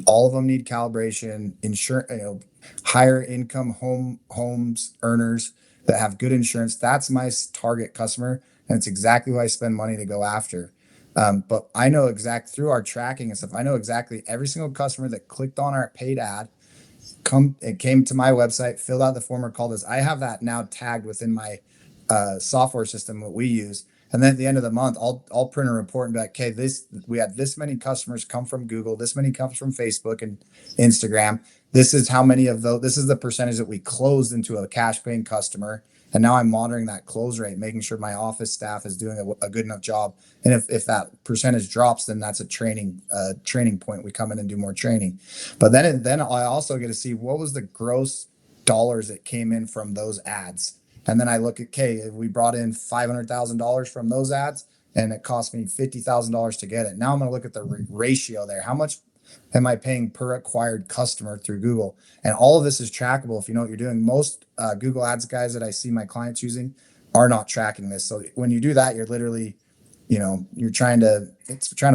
All of them need calibration, insurance, higher income homes earners that have good insurance. That's my target customer. And it's exactly who I spend money to go after. But I know through our tracking and stuff, I know exactly every single customer that clicked on our paid ad, came to my website, filled out the form or called us. I have that now tagged within my software system that we use. And then at the end of the month, I'll print a report and be like, okay, we had this many customers come from Google, this many comes from Facebook and Instagram. This is how many of those, this is the percentage that we closed into a cash paying customer. And now I'm monitoring that close rate, making sure my office staff is doing a good enough job. And if that percentage drops, then that's a training point. We come in and do more training. But then I also get to see what was the gross dollars that came in from those ads. And then I look at, okay, we brought in $500,000 from those ads and it cost me $50,000 to get it. Now I'm going to look at the ratio there. How much am I paying per acquired customer through Google? And all of this is trackable if you know what you're doing. Most Google Ads guys that I see my clients using are not tracking this. So when you do that, you're literally, you're trying to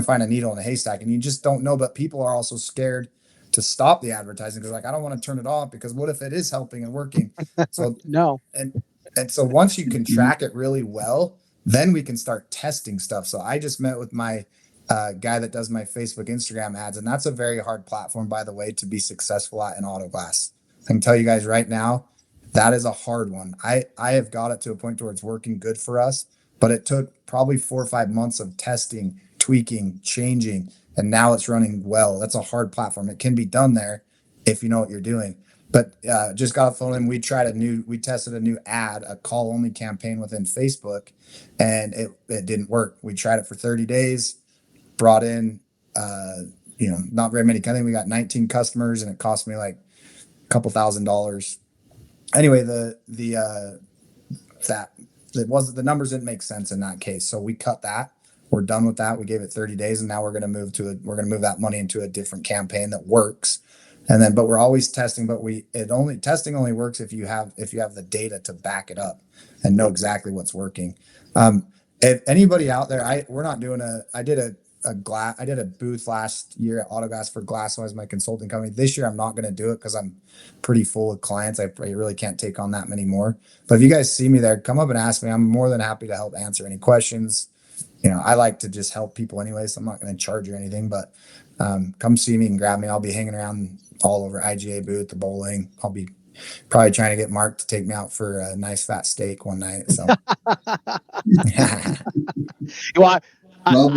find a needle in a haystack, and you just don't know. But people are also scared to stop the advertising because I don't want to turn it off because what if it is helping and working? So No. And so once you can track it really well, then we can start testing stuff. So I just met with my guy that does my Facebook, Instagram ads, and that's a very hard platform, by the way, to be successful at in auto glass. I can tell you guys right now, that is a hard one. I have got it to a point where it's working good for us, but it took probably 4 or 5 months of testing, tweaking, changing, and now it's running well. That's a hard platform. It can be done there if you know what you're doing. But just got a phone and we tested a new ad, a call only campaign within Facebook, and it didn't work. We tried it for 30 days, brought in, not very many. I think we got 19 customers and it cost me like a couple $1,000. Anyway, the numbers didn't make sense in that case. So we cut that. We're done with that. We gave it 30 days and now we're going to move that money into a different campaign that works. But we're always testing, but testing only works if you have the data to back it up and know exactly what's working. If anybody out there, I did a booth last year at Autogas for Glasswise, my consulting company. This year, I'm not going to do it because I'm pretty full with clients. I really can't take on that many more. But if you guys see me there, come up and ask me. I'm more than happy to help answer any questions. I like to just help people anyway, so I'm not going to charge you anything, but come see me and grab me. I'll be hanging around all over IGA booth, the bowling. I'll be probably trying to get Mark to take me out for a nice fat steak one night. So, well, I know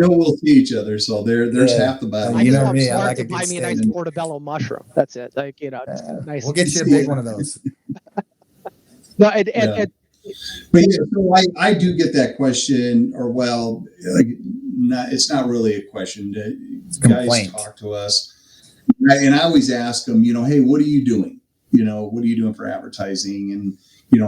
we'll see each other. So there's half the battle. I just want Mark to buy me a nice portobello mushroom. That's it. Nice. We'll get you a big one of those. No, but so I do get that question, or it's not really a question. Guys talk to us. I always ask them, hey, what are you doing? What are you doing for advertising? And,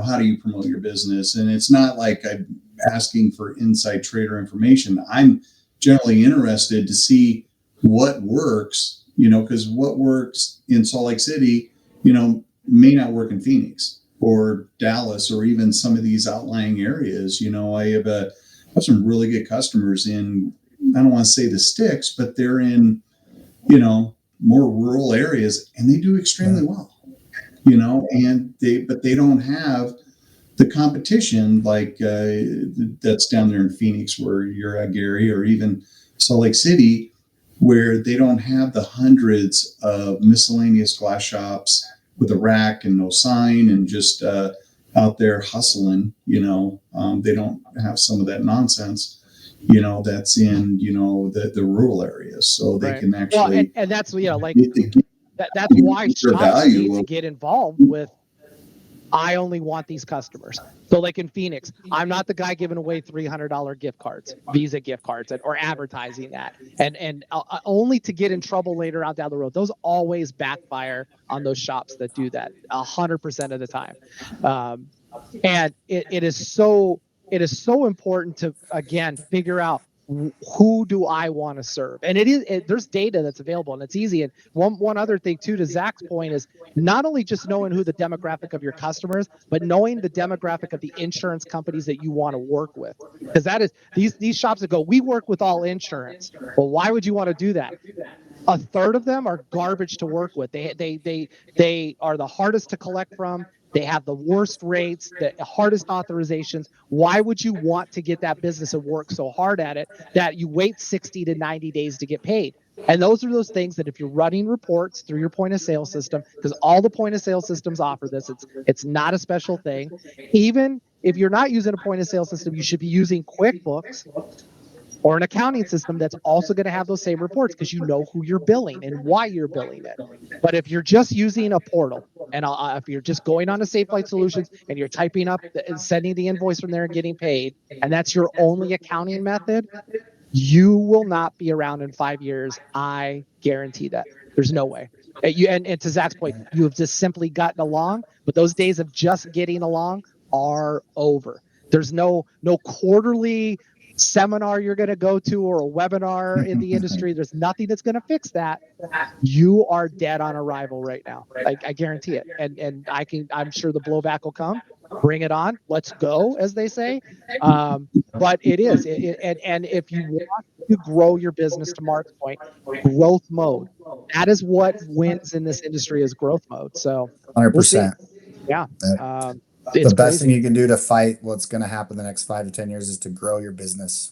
how do you promote your business? And it's not like I'm asking for inside trader information. I'm generally interested to see what works, because what works in Salt Lake City, may not work in Phoenix or Dallas or even some of these outlying areas. I have some really good customers in, I don't want to say the sticks, but they're in, more rural areas, and they do extremely well, but they don't have the competition like that's down there in Phoenix where you're at, Gary, or even Salt Lake City, where they don't have the hundreds of miscellaneous glass shops with a rack and no sign and just out there hustling. They don't have some of that nonsense, that's in, the rural areas. So they can actually, well, and that's, that's why shops need to get involved with, I only want these customers. So like in Phoenix, I'm not the guy giving away $300 gift cards, Visa gift cards, or advertising that, and only to get in trouble later on down the road. Those always backfire on those shops that do that 100% of the time. And it is so important to, again, figure out who do I want to serve. And there's data that's available, and it's easy. And one other thing too, to Zach's point, is not only just knowing who the demographic of your customers, but knowing the demographic of the insurance companies that you want to work with. Because that is these shops that go, we work with all insurance. Well, why would you want to do that? A third of them are garbage to work with. They are the hardest to collect from. They have the worst rates, the hardest authorizations. Why would you want to get that business and work so hard at it that you wait 60 to 90 days to get paid? And those are those things that if you're running reports through your point of sale system, because all the point of sale systems offer this, it's not a special thing. Even if you're not using a point of sale system, you should be using QuickBooks or an accounting system that's also going to have those same reports, because you know who you're billing and why you're billing it. But if you're just using a portal, and if you're just going on to Safe Flight Solutions and you're typing up and sending the invoice from there and getting paid, and that's your only accounting method, you will not be around in 5 years. I guarantee that. There's no way. And to Zach's point, you have just simply gotten along, but those days of just getting along are over. There's no quarterly seminar you're going to go to or a webinar in the industry. There's nothing that's going to fix that. You are dead on arrival right now. I guarantee it. And I'm sure the blowback will come. Bring it on. Let's go, as they say. But it is. And if you want to grow your business, to Mark's point, growth mode. That is what wins in this industry, is growth mode. So 100%. Yeah. The best thing you can do to fight what's going to happen the next 5 to 10 years is to grow your business.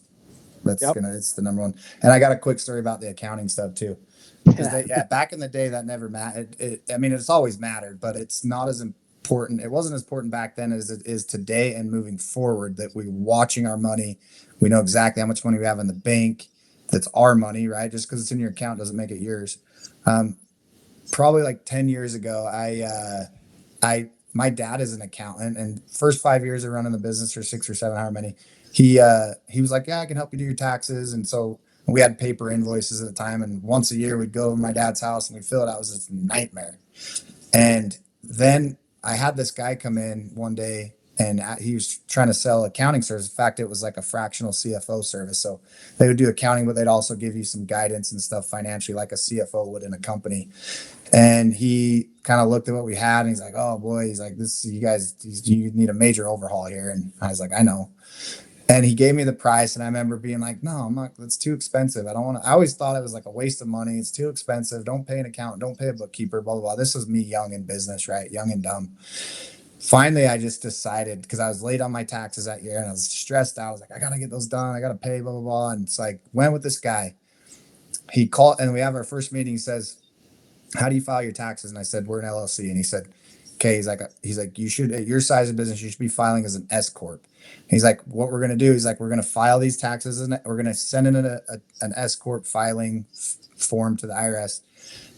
It's the number one. And I got a quick story about the accounting stuff too. Back in the day, that never mattered. It's always mattered, but it's not as important. It wasn't as important back then as it is today. And moving forward, that we're watching our money. We know exactly how much money we have in the bank. That's our money, right? Just because it's in your account doesn't make it yours. Probably like 10 years ago, my dad is an accountant, and first 5 years of running the business, or 6 or 7, however many, he was like, yeah, I can help you do your taxes. And so we had paper invoices at the time, and once a year we'd go to my dad's house and we'd fill it out. It was this nightmare. And then I had this guy come in one day, and he was trying to sell accounting service. In fact, it was like a fractional CFO service. So they would do accounting, but they'd also give you some guidance and stuff financially, like a CFO would in a company. And he kind of looked at what we had, and he's like, oh boy, he's like, you need a major overhaul here. And I was like, I know. And he gave me the price, and I remember being like, no, I'm not, that's too expensive. I don't want to, I always thought it was like a waste of money. It's too expensive. Don't pay an accountant, don't pay a bookkeeper, blah, blah, blah. This was me young in business, right? Young and dumb. Finally, I just decided, because I was late on my taxes that year and I was stressed out. I was like, I got to get those done. I got to pay, blah, blah, blah. And it's like, went with this guy. He called, and we have our first meeting. He says, how do you file your taxes? And I said, we're an LLC. And he said, okay. He's like, you should, at your size of business, you should be filing as an S corp. He's like, what we're going to do, he's like, we're going to file these taxes, and we're going to send in an S corp filing form to the IRS.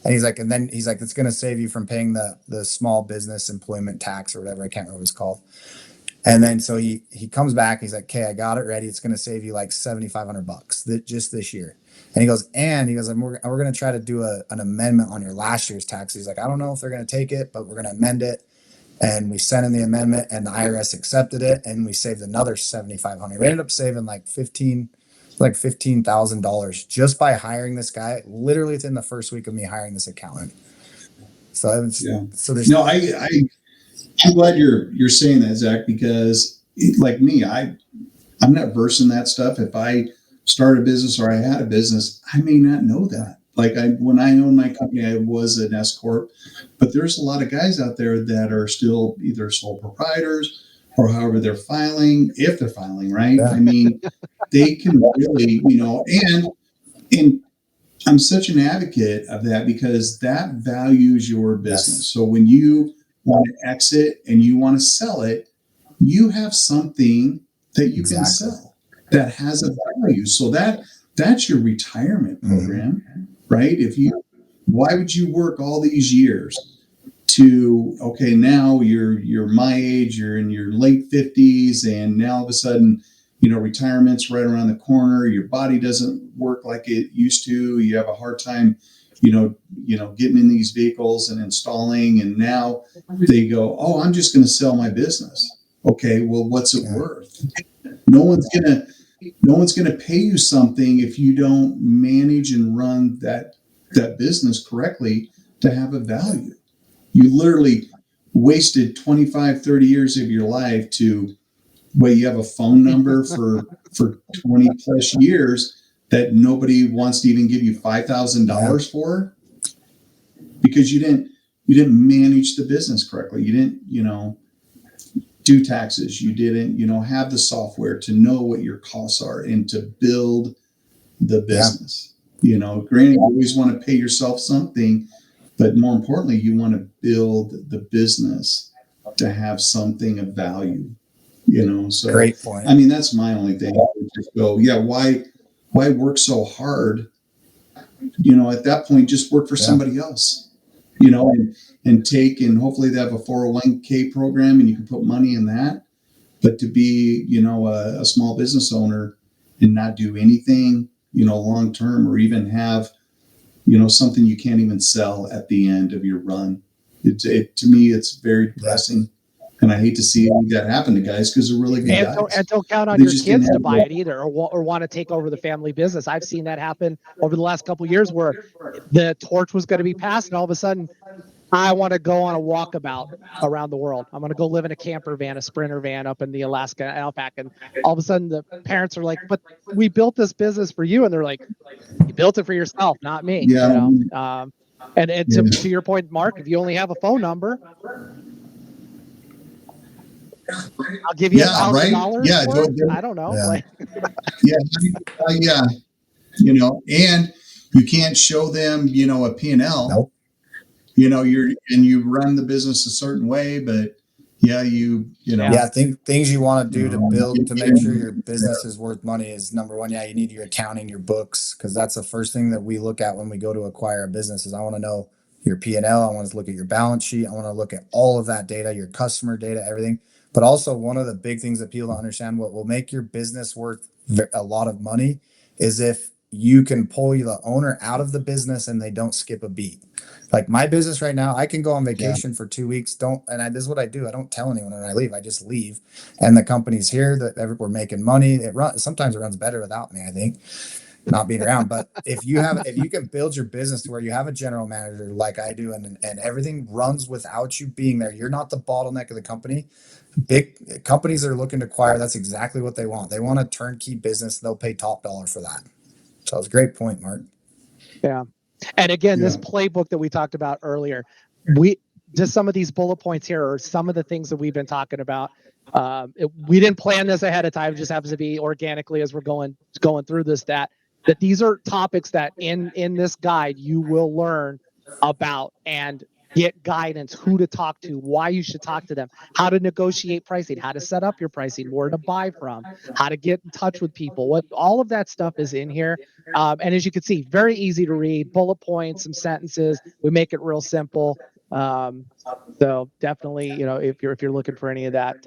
And he's like, it's going to save you from paying the small business employment tax or whatever. I can't remember what it's called. And then so he comes back. He's like, okay, I got it ready. It's going to save you like $7,500 just this year. And he goes, we're going to try to do an amendment on your last year's tax. He's like, I don't know if they're going to take it, but we're going to amend it. And we sent in the amendment, and the IRS accepted it, and we saved another $7,500. We ended up saving like $15,000 just by hiring this guy. Literally within the first week of me hiring this accountant. So there's I'm glad you're saying that, Zach, because like me, I'm not versed in that stuff. If I start a business or I had a business, I may not know that. Like when I owned my company, I was an S corp, but there's a lot of guys out there that are still either sole proprietors or however they're filing, if they're filing, right? Yeah. I mean, they can really, and I'm such an advocate of that because that values your business. Yes. So when you want to exit and you want to sell it, you have something that you can sell that has a value. So that's your retirement program, right? Why would you work all these years to, okay, now you're my age, you're in your late 50s, and now all of a sudden, retirement's right around the corner. Your body doesn't work like it used to. You have a hard time, getting in these vehicles and installing. And now they go, oh, I'm just going to sell my business. Okay, well, what's it worth? No one's going to pay you something if you don't manage and run that business correctly to have a value. You literally wasted 25, 30 years of your life to you have a phone number for 20 plus years that nobody wants to even give you $5,000 for because you didn't manage the business correctly. You didn't, do taxes. You didn't, have the software to know what your costs are and to build the business. Granted, you always want to pay yourself something, but more importantly, you want to build the business to have something of value. So great point. I mean, that's my only thing. Just go, why work so hard? At that point, just work for somebody else. And hopefully they have a 401k program and you can put money in that. But to be, a small business owner and not do anything, long term, or even have, something you can't even sell at the end of your run, to me, it's very depressing. And I hate to see that happen to guys because they're really good guys. And don't count on your kids to buy it either, or want to take over the family business. I've seen that happen over the last couple of years where the torch was going to be passed, and all of a sudden, I want to go on a walkabout around the world. I'm going to go live in a camper van, a Sprinter van up in the Alaska outback. And all of a sudden, the parents are like, "But we built this business for you," and they're like, "You built it for yourself, not me." Yeah. To your point, Mark, if you only have a phone number, I'll give you $1,000 for it. I don't know. And you can't show them, a P&L. Nope. You run the business a certain way, but things you want to do to build to make sure your business is worth money is number one. You need your accounting, your books, because that's the first thing that we look at when we go to acquire a business. Is I want to know your P&L. I want to look at your balance sheet. I want to look at all of that data, your customer data, everything. But also, one of the big things that people don't understand, what will make your business worth a lot of money is if you can pull the owner out of the business and they don't skip a beat. Like my business right now, I can go on vacation for 2 weeks. This is what I do. I don't tell anyone when I leave. I just leave. And the company's here, that we're making money. Sometimes it runs better without me, I think, not being around. But if you can build your business to where you have a general manager like I do, and everything runs without you being there, you're not the bottleneck of the company. Big companies that are looking to acquire, that's exactly what they want. They want a turnkey business. They'll pay top dollar for that. So it's a great point, Mark. Yeah. And again, this playbook that we talked about earlier, just some of these bullet points here are some of the things that we've been talking about. We didn't plan this ahead of time. It just happens to be organically as we're going through this, that these are topics that in this guide you will learn about and get guidance, who to talk to, why you should talk to them, how to negotiate pricing, how to set up your pricing, where to buy from, how to get in touch with people. All of that stuff is in here. And as you can see, very easy to read, bullet points, some sentences. We make it real simple. So definitely, if you're looking for any of that,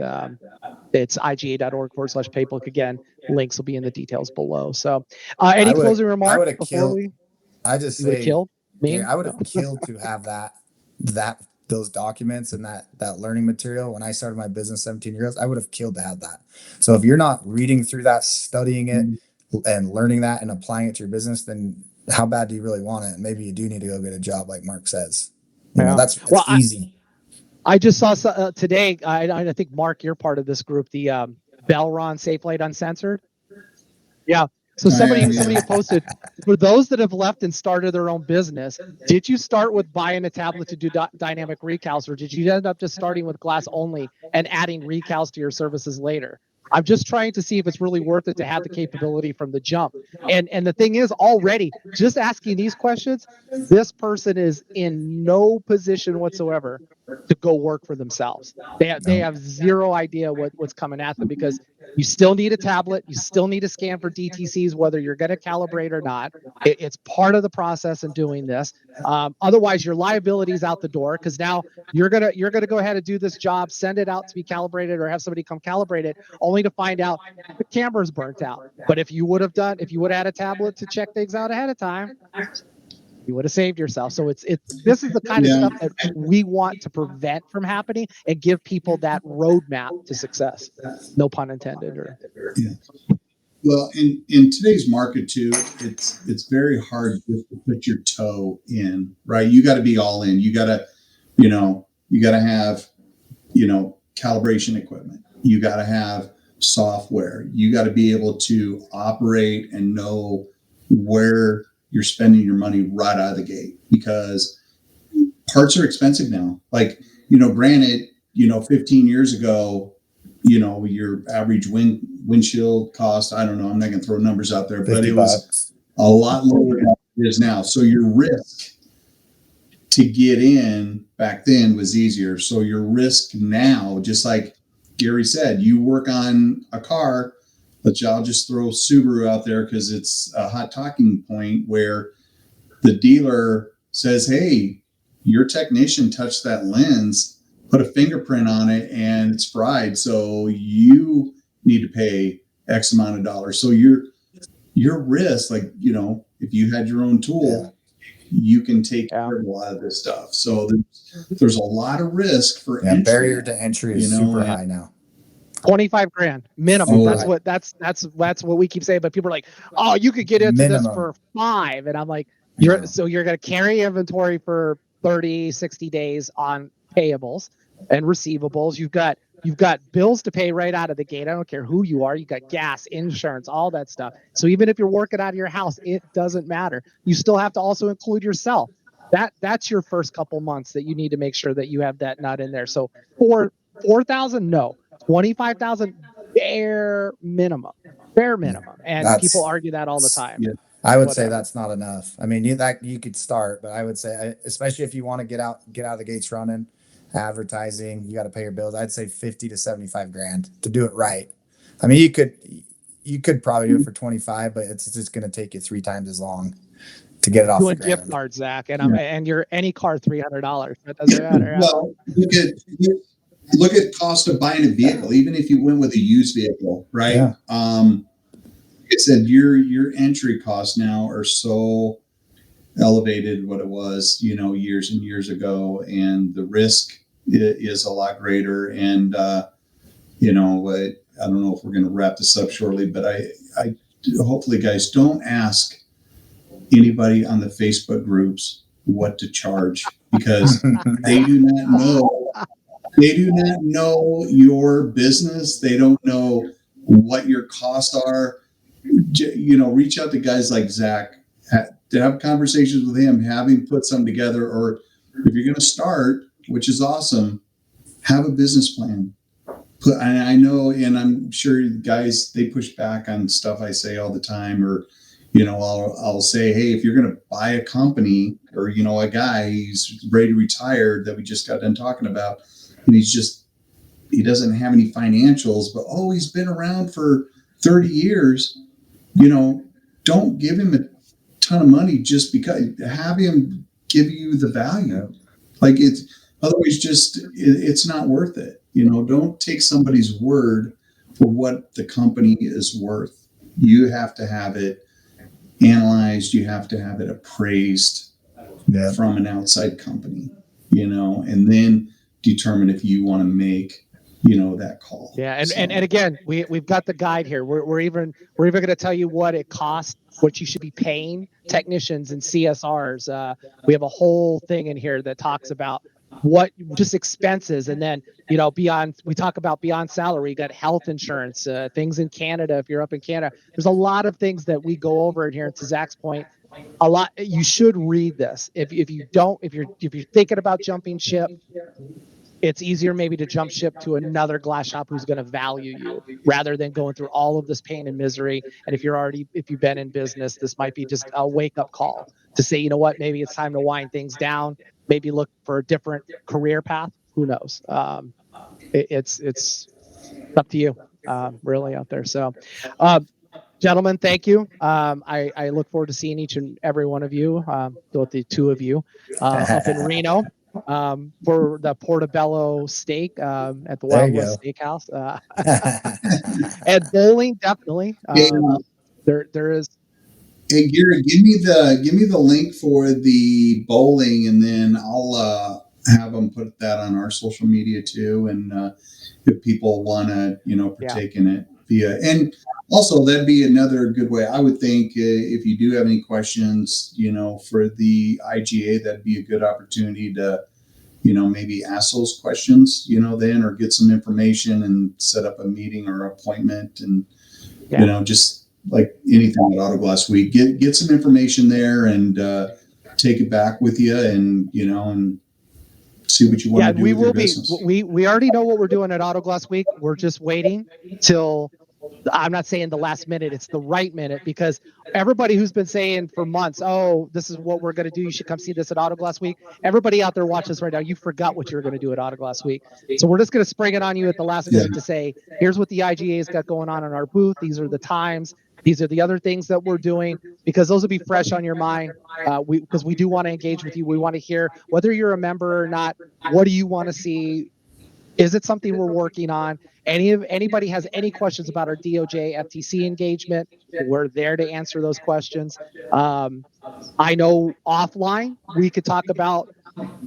it's iga.org/paybook. Again, links will be in the details below. So, any closing remarks before I just you would have say, killed me? I would have killed to have those documents and that learning material when I started my business 17 years. I would have killed to have that. So if you're not reading through that, studying it, and learning that and applying it to your business, then how bad do you really want it? And maybe you do need to go get a job, like Mark says. That's easy. I just saw today. I think Mark, you're part of this group. The Belron Safe Light Uncensored. Yeah. So somebody posted, for those that have left and started their own business, did you start with buying a tablet to do dynamic recals, or did you end up just starting with glass only and adding recals to your services later? I'm just trying to see if it's really worth it to have the capability from the jump. And the thing is, already just asking these questions, this person is in no position whatsoever to go work for themselves. They have zero idea what's coming at them, because you still need a tablet. You still need to scan for DTCs, whether you're going to calibrate or not. It's part of the process in doing this. Otherwise, your liability is out the door, because now you're gonna go ahead and do this job, send it out to be calibrated, or have somebody come calibrate it, only to find out the camera's burnt out. But if you would have had a tablet to check things out ahead of time, you would have saved yourself. So this is the kind of stuff that we want to prevent from happening and give people that roadmap to success. No pun intended. Well, in today's market too, it's very hard just to put your toe in, right? You got to be all in. You got to have, calibration equipment. You got to have software. You got to be able to operate and know where you're spending your money right out of the gate, because parts are expensive now. Like, granted, 15 years ago, your average windshield cost, I don't know, I'm not going to throw numbers out there, but it was a lot lower than it is now. So your risk to get in back then was easier. So your risk now, just like Gary said, you work on a car, but I'll just throw Subaru out there because it's a hot talking point, where the dealer says, hey, your technician touched that lens, put a fingerprint on it, and it's fried. So you need to pay X amount of dollars. So your risk, like, if you had your own tool, you can take care of a lot of this stuff. So there's a lot of risk for entry. Barrier to entry is super high now. $25,000 minimum. That's what we keep saying. But people are like, oh, you could get into this for $5,000. And I'm like, you're going to carry inventory for 30, 60 days on payables and receivables. You've got bills to pay right out of the gate. I don't care who you are. You got gas, insurance, all that stuff. So even if you're working out of your house, it doesn't matter. You still have to also include yourself. That's your first couple months that you need to make sure that you have that nut in there. So $4,000, no. $25,000, bare minimum. And people argue that all the time. Yeah. I would say that's not enough. I mean, you could start, but I would say, especially if you want to get out of the gates running, advertising, you got to pay your bills. I'd say $50,000 to $75,000 to do it right. I mean, you could probably do it for 25, but it's just going to take you 3 times as long to get it off the ground. Gift cards, Zach, and your any car $300. That doesn't matter. Well, look at cost of buying a vehicle, even if you went with a used vehicle, right? Yeah. Like I said, your entry costs now are so elevated what it was, years and years ago, and the risk is a lot greater. And I don't know if we're going to wrap this up shortly, but I hopefully, guys, don't ask anybody on the Facebook groups what to charge, because they do not know. They do not know your business. They don't know what your costs are. Reach out to guys like Zach, to have conversations with him, have him put something together. Or if you're going to start, which is awesome, have a business plan. I know, and I'm sure guys, they push back on stuff I say all the time, or, I'll say, hey, if you're going to buy a company, or, a guy, he's ready to retire that we just got done talking about, and he doesn't have any financials, but he's been around for 30 years. Don't give him a ton of money just because. Have him give you the value. Like otherwise it's not worth it. Don't take somebody's word for what the company is worth. You have to have it analyzed. You have to have it appraised from an outside company, and then determine if you want to make, that call. Yeah. And again, we've got the guide here. We're even going to tell you what it costs, what you should be paying technicians and CSRs. We have a whole thing in here that talks about what just expenses. And then, we talk about beyond salary, you got health insurance, things in Canada. If you're up in Canada, there's a lot of things that we go over in here. And to Zach's point, a lot, you should read this. If you're thinking about jumping ship, it's easier maybe to jump ship to another glass shop who's going to value you rather than going through all of this pain and misery. And if you've been in business, this might be just a wake up call to say, you know what, maybe it's time to wind things down, maybe look for a different career path. Who knows? It's up to you, really out there. So, gentlemen, thank you. I look forward to seeing each and every one of you, both the two of you, up in Reno. For the Portobello steak at the Wild West Steakhouse, and bowling definitely. There is. Hey, Gary, give me the link for the bowling, and then I'll have them put that on our social media too. And if people want to, partake in it and also that'd be another good way. I would think if you do have any questions, for the IGA, that'd be a good opportunity to, maybe ask those questions, then, or get some information and set up a meeting or appointment, and just like anything at Auto Glass Week, get some information there and take it back with you, and and see what you want to do. We will be. We already know what we're doing at Auto Glass Week. We're just waiting till. I'm not saying the last minute, it's the right minute, because everybody who's been saying for months, oh, this is what we're going to do, you should come see this at Auto Glass Week. Everybody out there watching this right now, you forgot what you were going to do at Auto Glass Week. So we're just going to spring it on you at the last minute to say, here's what the IGA's got going on in our booth. These are the times. These are the other things that we're doing, because those will be fresh on your mind. Because we do want to engage with you. We want to hear, whether you're a member or not, what do you want to see? Is it something we're working on? Anybody has any questions about our DOJ FTC engagement, we're there to answer those questions. I know offline we could talk about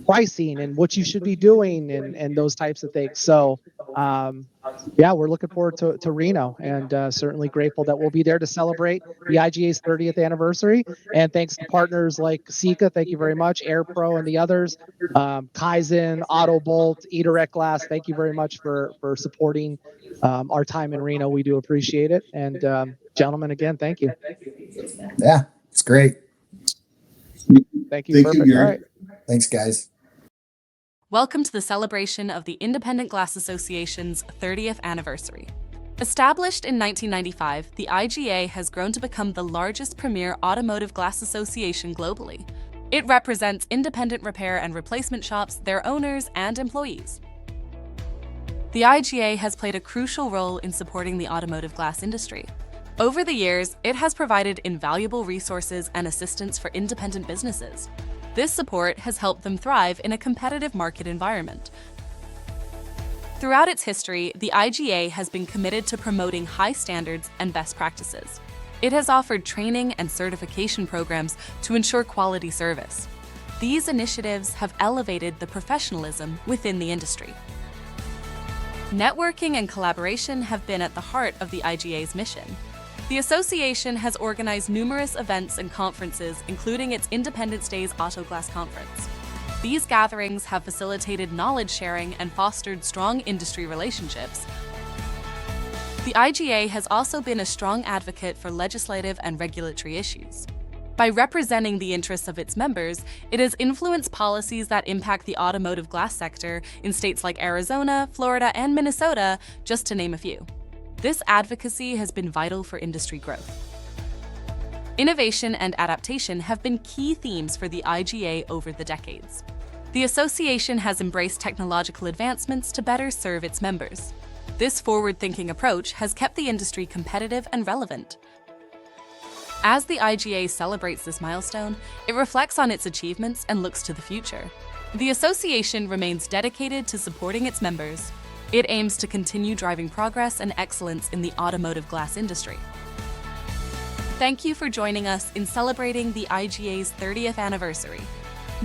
pricing and what you should be doing and those types of things. So we're looking forward to Reno, and certainly grateful that we'll be there to celebrate the IGA's 30th anniversary. And thanks to partners like SIKA, thank you very much, Air Pro and the others, Kaizen, Autobolt, Edirect Glass, thank you very much for supporting our time in Reno. We do appreciate it. And gentlemen, again, thank you. Yeah, it's great. Thank you. Perfect. All right. Thanks, guys. Welcome to the celebration of the Independent Glass Association's 30th anniversary. Established in 1995, the IGA has grown to become the largest premier automotive glass association globally. It represents independent repair and replacement shops, their owners, and employees. The IGA has played a crucial role in supporting the automotive glass industry. Over the years, it has provided invaluable resources and assistance for independent businesses. This support has helped them thrive in a competitive market environment. Throughout its history, the IGA has been committed to promoting high standards and best practices. It has offered training and certification programs to ensure quality service. These initiatives have elevated the professionalism within the industry. Networking and collaboration have been at the heart of the IGA's mission. The association has organized numerous events and conferences, including its Independence Days Auto Glass Conference. These gatherings have facilitated knowledge sharing and fostered strong industry relationships. The IGA has also been a strong advocate for legislative and regulatory issues. By representing the interests of its members, it has influenced policies that impact the automotive glass sector in states like Arizona, Florida, and Minnesota, just to name a few. This advocacy has been vital for industry growth. Innovation and adaptation have been key themes for the IGA over the decades. The association has embraced technological advancements to better serve its members. This forward-thinking approach has kept the industry competitive and relevant. As the IGA celebrates this milestone, it reflects on its achievements and looks to the future. The association remains dedicated to supporting its members. It aims to continue driving progress and excellence in the automotive glass industry. Thank you for joining us in celebrating the IGA's 30th anniversary.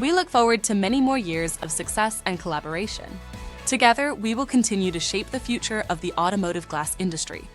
We look forward to many more years of success and collaboration. Together, we will continue to shape the future of the automotive glass industry.